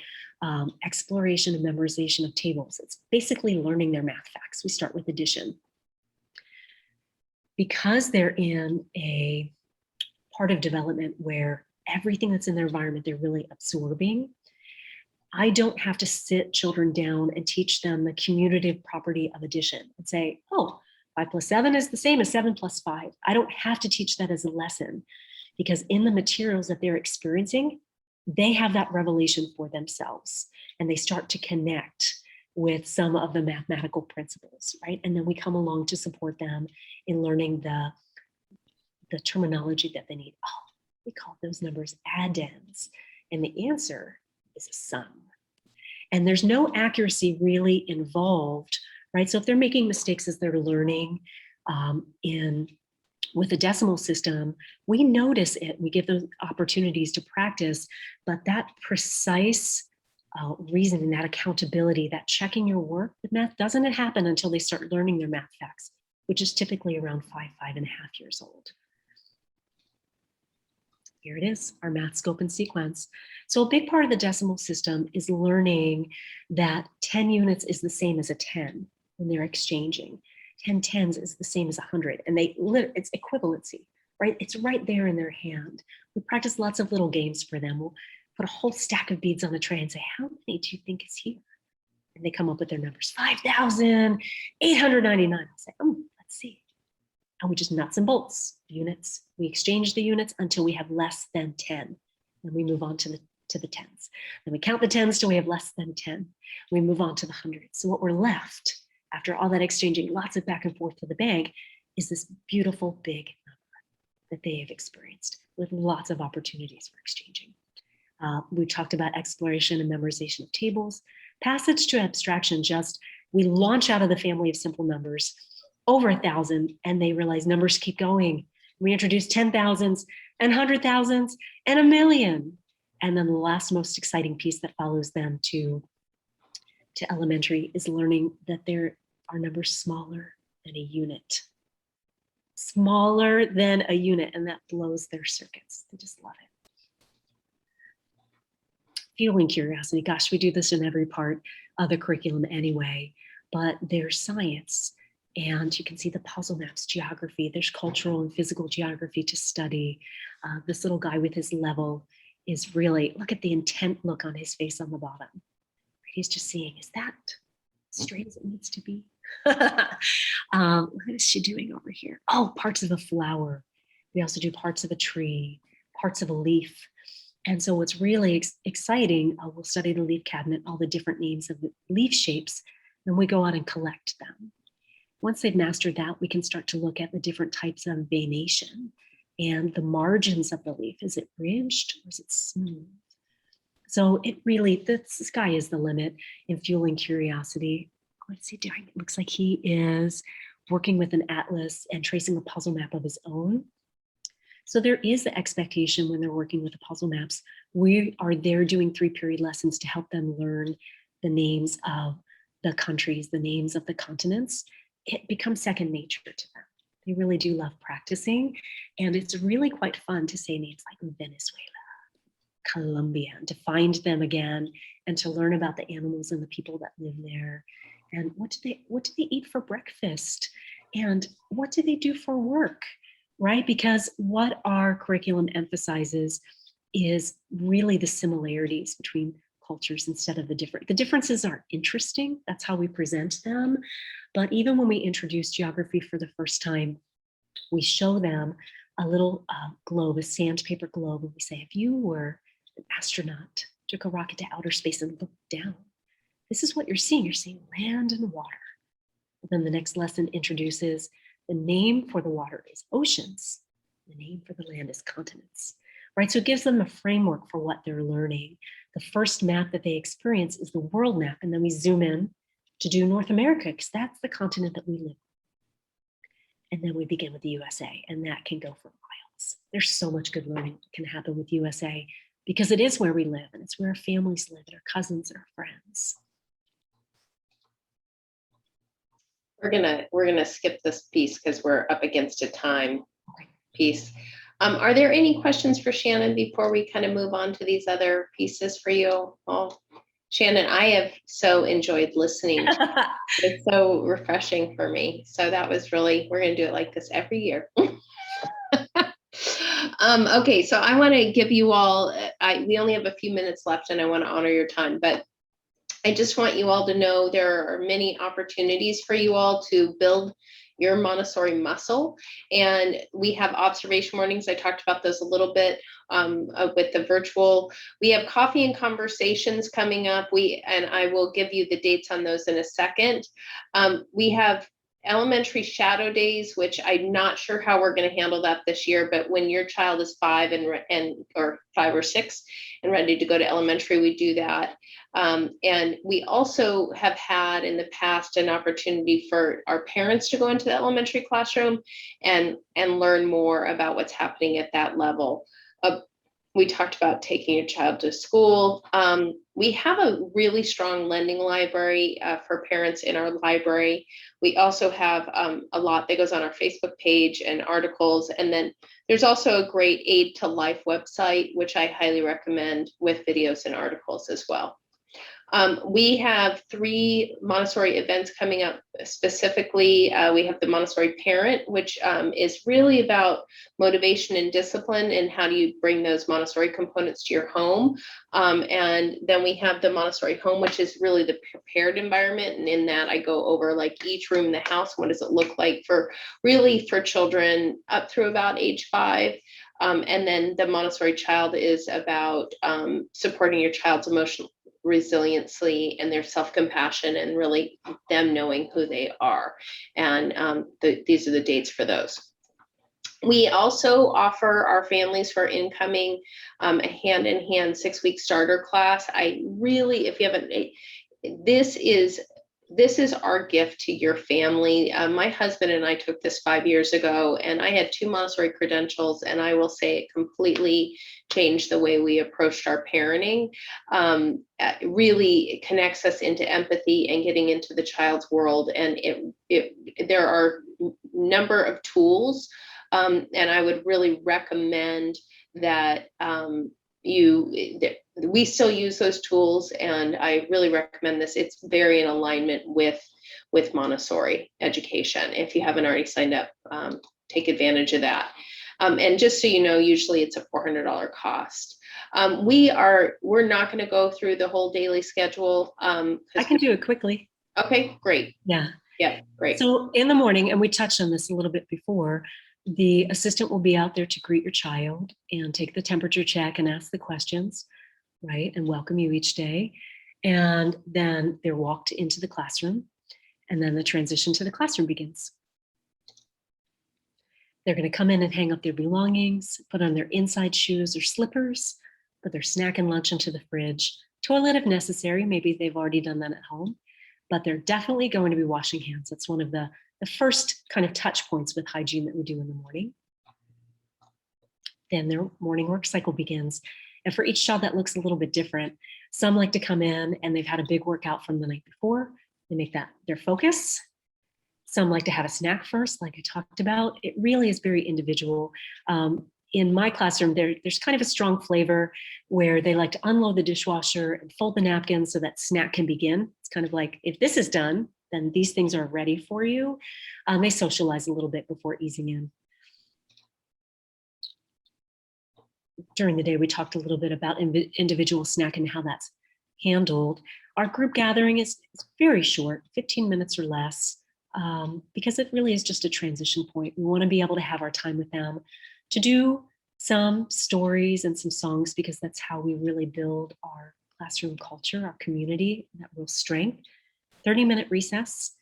exploration and memorization of tables. It's basically learning their math facts. We start with addition. Because they're in a part of development where everything that's in their environment, they're really absorbing, I don't have to sit children down and teach them the commutative property of addition and say, oh, 5 plus 7 is the same as 7 plus 5. I don't have to teach that as a lesson, because in the materials that they're experiencing, they have that revelation for themselves, and they start to connect with some of the mathematical principles, right? And then we come along to support them in learning the terminology that they need. Oh, we call those numbers addends, and the answer is a sum. And there's no accuracy really involved, right? So if they're making mistakes as they're learning with the decimal system, we notice it, we give those opportunities to practice, but that precise reasoning, that accountability, that checking your work with math doesn't happen until they start learning their math facts, which is typically around 5.5 years old. Here it is, our math scope and sequence. So a big part of the decimal system is learning that 10 units is the same as a 10 when they're exchanging. 10 tens is the same as 100, and it's equivalency, right? It's right there in their hand. We practice lots of little games for them. We'll put a whole stack of beads on the tray and say, how many do you think is here? And they come up with their numbers, 5,899. I'll say, let's see. And we just nuts and bolts, units. We exchange the units until we have less than 10. Then we move on to the tens. Then we count the tens till we have less than 10. We move on to the hundreds. So what we're left after all that exchanging, lots of back and forth to the bank, is this beautiful big number that they have experienced with lots of opportunities for exchanging. We talked about exploration and memorization of tables. Passage to abstraction, we launch out of the family of simple numbers over 1,000, and they realize numbers keep going. We introduce 10,000s and 100,000s and 1,000,000. And then the last most exciting piece that follows them to elementary is learning that there are numbers smaller than a unit. Smaller than a unit, and that blows their circuits. They just love it. Fueling curiosity. Gosh, we do this in every part of the curriculum anyway, but there's science, and you can see the puzzle maps, geography, there's cultural and physical geography to study. This little guy with his level is really, look at the intent look on his face on the bottom. He's just seeing, is that straight as it needs to be? What is she doing over here? Oh, parts of a flower. We also do parts of a tree, parts of a leaf. And so what's really exciting, we'll study the leaf cabinet, all the different names of the leaf shapes, then we go out and collect them. Once they've mastered that, we can start to look at the different types of veination and the margins of the leaf. Is it ridged or is it smooth? So it really, the sky is the limit in fueling curiosity. What's he doing? It looks like he is working with an atlas and tracing a puzzle map of his own. So there is the expectation when they're working with the puzzle maps. We are there doing 3-period lessons to help them learn the names of the countries, the names of the continents. It becomes second nature to them. They really do love practicing. And it's really quite fun to say names like Venezuela, Colombia, and to find them again and to learn about the animals and the people that live there. And what do they eat for breakfast? And what do they do for work? right? Because what our curriculum emphasizes is really the similarities between cultures instead of the different. The differences are interesting. That's how we present them. But even when we introduce geography for the first time, we show them a little globe, a sandpaper globe, and we say, if you were an astronaut, took a rocket to outer space and looked down, this is what you're seeing. You're seeing land and water. Then the next lesson introduces the name for the water is oceans. The name for the land is continents, right? So it gives them a framework for what they're learning. The first map that they experience is the world map. And then we zoom in to do North America because that's the continent that we live in. And then we begin with the USA, and that can go for miles. There's so much good learning that can happen with USA because it is where we live and it's where our families live and our cousins and our friends. We're gonna skip this piece because we're up against a time piece. Are there any questions for Shannon before we kind of move on to these other pieces for you all? Shannon, I have so enjoyed listening. It's so refreshing for me. So that was really, we're going to do it like this every year. Okay, so I want to give you all, we only have a few minutes left and I want to honor your time, but I just want you all to know there are many opportunities for you all to build your Montessori muscle. And we have observation mornings. I talked about those a little bit with the virtual. We have coffee and conversations coming up. And I will give you the dates on those in a second. We have elementary shadow days, which I'm not sure how we're going to handle that this year, but when your child is 5 or 5 or 6 and ready to go to elementary, we do that. And we also have had in the past an opportunity for our parents to go into the elementary classroom and learn more about what's happening at that level. We talked about taking your child to school. We have a really strong lending library for parents in our library. We also have a lot that goes on our Facebook page and articles. And then there's also a great Aid to Life website, which I highly recommend with videos and articles as well. We have 3 Montessori events coming up specifically. We have the Montessori Parent, which is really about motivation and discipline and how do you bring those Montessori components to your home. And then we have the Montessori Home, which is really the prepared environment. And in that I go over like each room in the house, what does it look like for children up through about age 5. And then the Montessori Child is about supporting your child's emotional resiliency and their self-compassion and really them knowing who they are. And these are the dates for those. We also offer our families for incoming a hand-in-hand 6-week starter class. I really, if you haven't, this is our gift to your family. My husband and I took this 5 years ago, and I had 2 Montessori credentials, and I will say it completely changed the way we approached our parenting. It really connects us into empathy and getting into the child's world, and there are a number of tools, and I would really recommend that we still use those tools, and I really recommend this. It's very in alignment with Montessori education. If you haven't already signed up, take advantage of that. And just so you know, usually it's a $400 cost. We're not going to go through the whole daily schedule. I can do it quickly. Okay, great. Yeah. Yeah, great. So in the morning, and we touched on this a little bit before, the assistant will be out there to greet your child and take the temperature check and ask the questions, right? And welcome you each day. And then they're walked into the classroom, and then the transition to the classroom begins. They're going to come in and hang up their belongings, put on their inside shoes or slippers, put their snack and lunch into the fridge, toilet if necessary. Maybe they've already done that at home, but they're definitely going to be washing hands. That's one of the first kind of touch points with hygiene that we do in the morning. Then their morning work cycle begins. And for each child that looks a little bit different. Some like to come in and they've had a big workout from the night before. They make that their focus. Some like to have a snack first, like I talked about. It really is very individual. In my classroom, there's kind of a strong flavor where they like to unload the dishwasher and fold the napkins so that snack can begin. It's kind of like, if this is done, then these things are ready for you. They socialize a little bit before easing in. during the day, we talked a little bit about individual snack and how that's handled. Our group gathering is very short, 15 minutes or less, because it really is just a transition point. We want to be able to have our time with them to do some stories and some songs, because that's how we really build our classroom culture, our community, that real strength. 30-minute recess.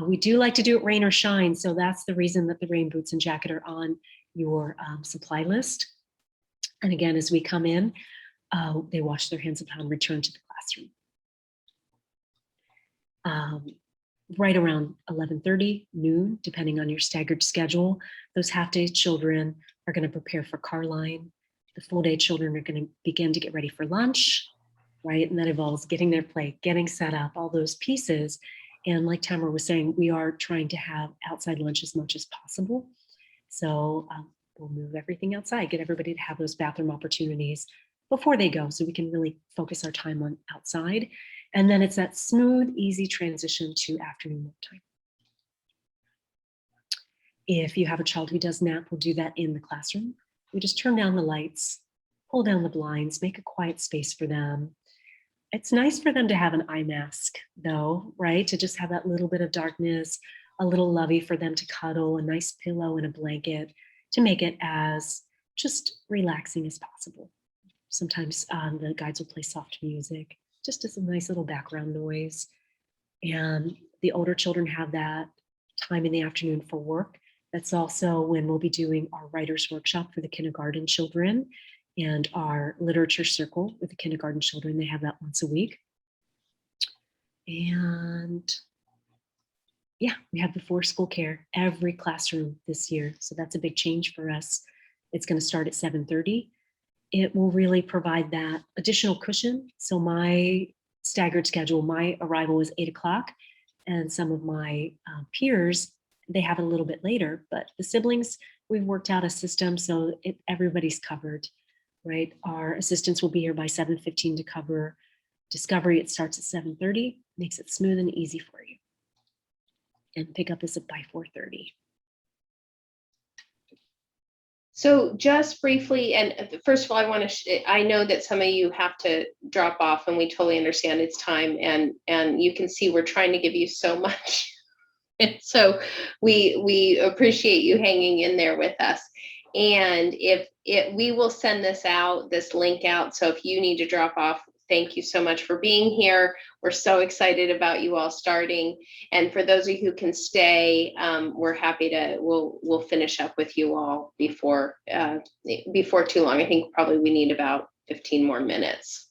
We do like to do it rain or shine, so that's the reason that the rain boots and jacket are on your supply list. And again, as we come in, they wash their hands upon return to the classroom. Right around 11:30, noon, depending on your staggered schedule, those half-day children are going to prepare for car line. The full-day children are going to begin to get ready for lunch, right? And that involves getting their plate, getting set up, all those pieces. And like Tamara was saying, we are trying to have outside lunch as much as possible. So we'll move everything outside, get everybody to have those bathroom opportunities before they go, so we can really focus our time on outside. And then it's that smooth, easy transition to afternoon work time. If you have a child who does nap, we'll do that in the classroom. We just turn down the lights, pull down the blinds, make a quiet space for them. It's nice for them to have an eye mask though, right? To just have that little bit of darkness, a little lovey for them to cuddle, a nice pillow and a blanket to make it as just relaxing as possible. Sometimes the guides will play soft music, just as a nice little background noise. And the older children have that time in the afternoon for work. That's also when we'll be doing our writers workshop for the kindergarten children and our literature circle with the kindergarten children. They have that once a week. And yeah, we have before school care every classroom this year. So that's a big change for us. It's going to start at 7:30. It will really provide that additional cushion. So my staggered schedule, my arrival is 8 o'clock, and some of my peers, they have it a little bit later, but the siblings, we've worked out a system so everybody's covered, right? Our assistants will be here by 7:15 to cover discovery. It starts at 7:30, makes it smooth and easy for you. And pickup is by 4:30. So just briefly, and first of all, I know that some of you have to drop off, and we totally understand it's time, and you can see we're trying to give you so much. And so we appreciate you hanging in there with us. And we will send this link out. So if you need to drop off, thank you so much for being here. We're so excited about you all starting. And for those of you who can stay, we're happy to, we'll finish up with you all before too long. I think probably we need about 15 more minutes.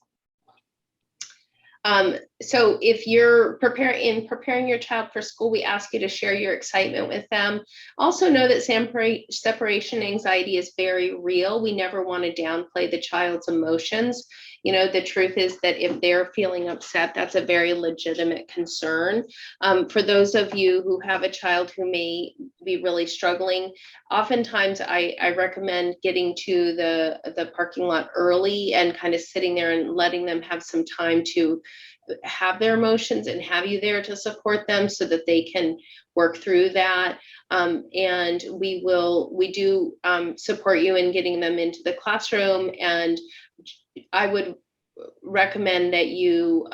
So if you're preparing your child for school, we ask you to share your excitement with them. Also know that separation anxiety is very real. We never want to downplay the child's emotions. You know, the truth is that if they're feeling upset, that's a very legitimate concern. For those of you who have a child who may be really struggling, oftentimes I recommend getting to the parking lot early and kind of sitting there and letting them have some time to have their emotions and have you there to support them so that they can work through that. And we do support you in getting them into the classroom. And I would recommend that you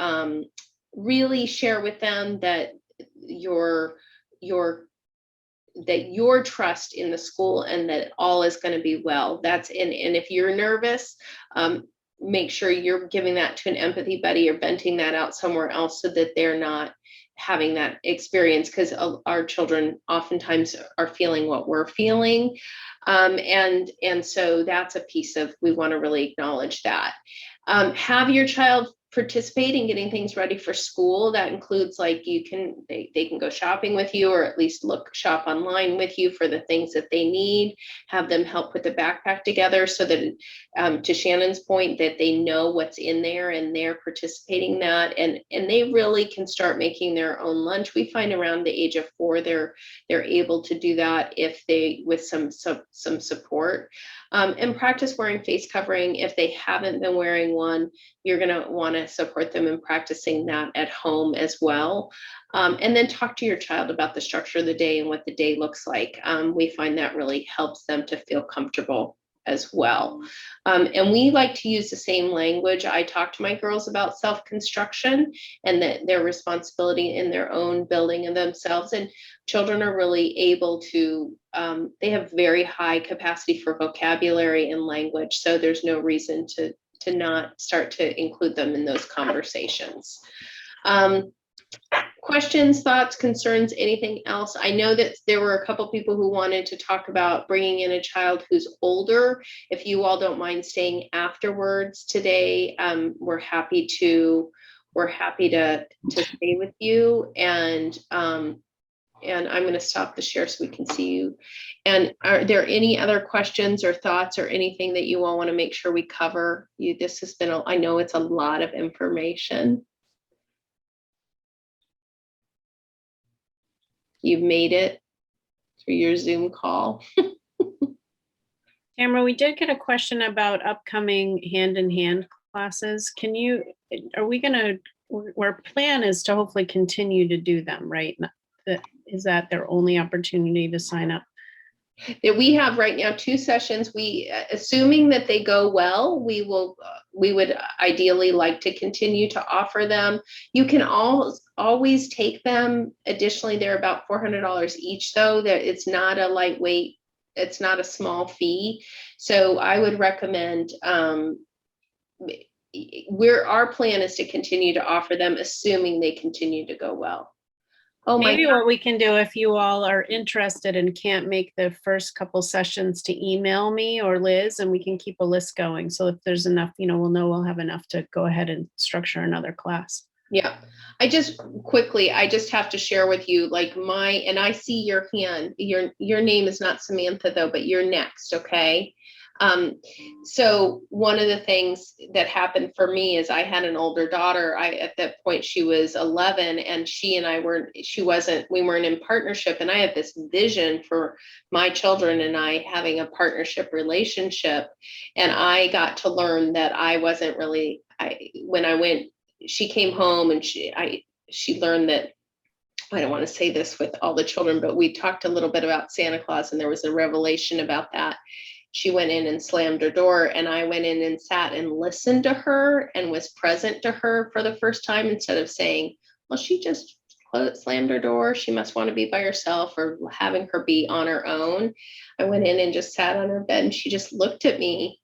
really share with them that your trust in the school and that all is going to be well. And if you're nervous, make sure you're giving that to an empathy buddy or venting that out somewhere else so that they're not having that experience, because our children oftentimes are feeling what we're feeling. And so that's a piece of, we want to really acknowledge that. Have your child participate in getting things ready for school. That includes like they can go shopping with you, or at least shop online with you for the things that they need. Have them help put the backpack together so that to Shannon's point, that they know what's in there and they're participating in that, and they really can start making their own lunch. We find around the age of 4 they're able to do that if they with some support. And practice wearing face covering. If they haven't been wearing one, you're going to want to support them in practicing that at home as well. And then talk to your child about the structure of the day and what the day looks like. We find that really helps them to feel comfortable. as well. And we like to use the same language. I talk to my girls about self-construction and that their responsibility in their own building of themselves. And children are really able to, they have very high capacity for vocabulary and language. So there's no reason to not start to include them in those conversations. Questions, thoughts, concerns, anything else? I know that there were a couple people who wanted to talk about bringing in a child who's older. If you all don't mind staying afterwards today, we're happy to stay with you. And I'm going to stop the share so we can see you. And are there any other questions or thoughts or anything that you all want to make sure we cover? This has been, I know it's a lot of information. You've made it through your Zoom call. Tamara, we did get a question about upcoming hand-in-hand classes. Our plan is to hopefully continue to do them, right? Is that their only opportunity to sign up? We have right now 2 sessions. Assuming that they go well, we would ideally like to continue to offer them. You can always take them. Additionally, they're about $400 each, though. That it's not a lightweight, it's not a small fee. So I would recommend, our plan is to continue to offer them, assuming they continue to go well. Oh, maybe what we can do, if you all are interested and can't make the first couple sessions, to email me or Liz, and we can keep a list going. So if there's enough, we'll know we'll have enough to go ahead and structure another class. Yeah, I just have to share with you, and I see your hand, your name is not Samantha though, but you're next, okay? So one of the things that happened for me is I had an older daughter. At that point, she was 11, and we weren't in partnership. And I have this vision for my children and I having a partnership relationship. And I got to learn that I wasn't really, she came home and she learned that, I don't want to say this with all the children, but we talked a little bit about Santa Claus, and there was a revelation about that. She went in and slammed her door, and I went in and sat and listened to her and was present to her for the first time, instead of saying, well, she just slammed her door, she must want to be by herself, or having her be on her own. I went in and just sat on her bed, and she just looked at me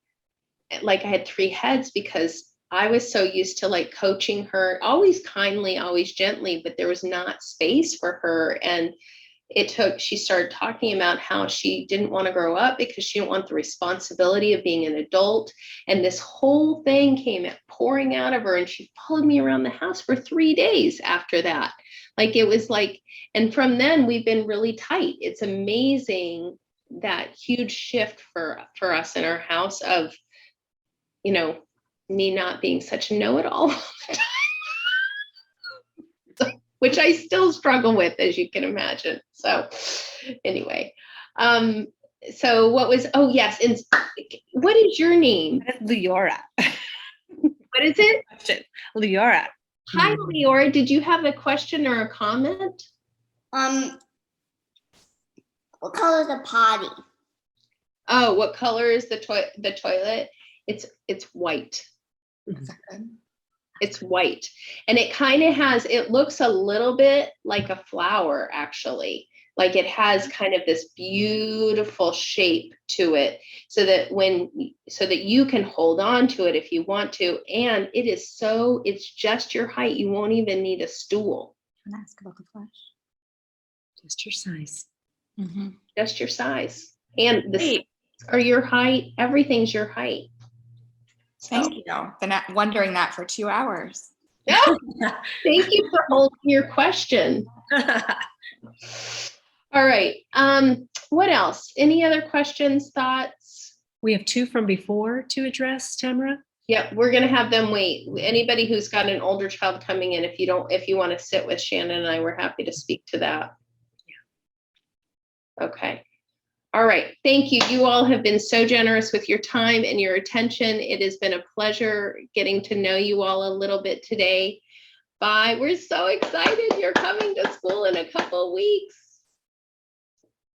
like I had 3 heads, because I was so used to coaching her, always kindly, always gently, but there was not space for her. And she started talking about how she didn't want to grow up because she didn't want the responsibility of being an adult. And this whole thing came pouring out of her, and she followed me around the house for 3 days after that. And from then we've been really tight. It's amazing, that huge shift for us in our house of, me not being such a know-it-all. Which I still struggle with, as you can imagine. So anyway, so what is your name? Leora. What is it? Leora. Hi, Leora. Did you have a question or a comment? What color is the potty? Oh, what color is the toilet? It's white. It's white, and it kind of it looks a little bit like a flower, actually. It has kind of this beautiful shape to it, so that you can hold on to it if you want to. And it's just your height. You won't even need a stool. Can I ask about the flash? Just your size. Mm-hmm. Just your size. And the seats are your height. Everything's your height. Thank you. Been wondering that for 2 hours. Yeah. Thank you for holding your question. All right. What else? Any other questions, thoughts? We have 2 from before to address, Tamara. Yep, we're going to have them wait. Anybody who's got an older child coming in, if you want to sit with Shannon and I, we're happy to speak to that. Yeah. Okay. All right. Thank you. You all have been so generous with your time and your attention. It has been a pleasure getting to know you all a little bit today. Bye. We're so excited. You're coming to school in a couple of weeks.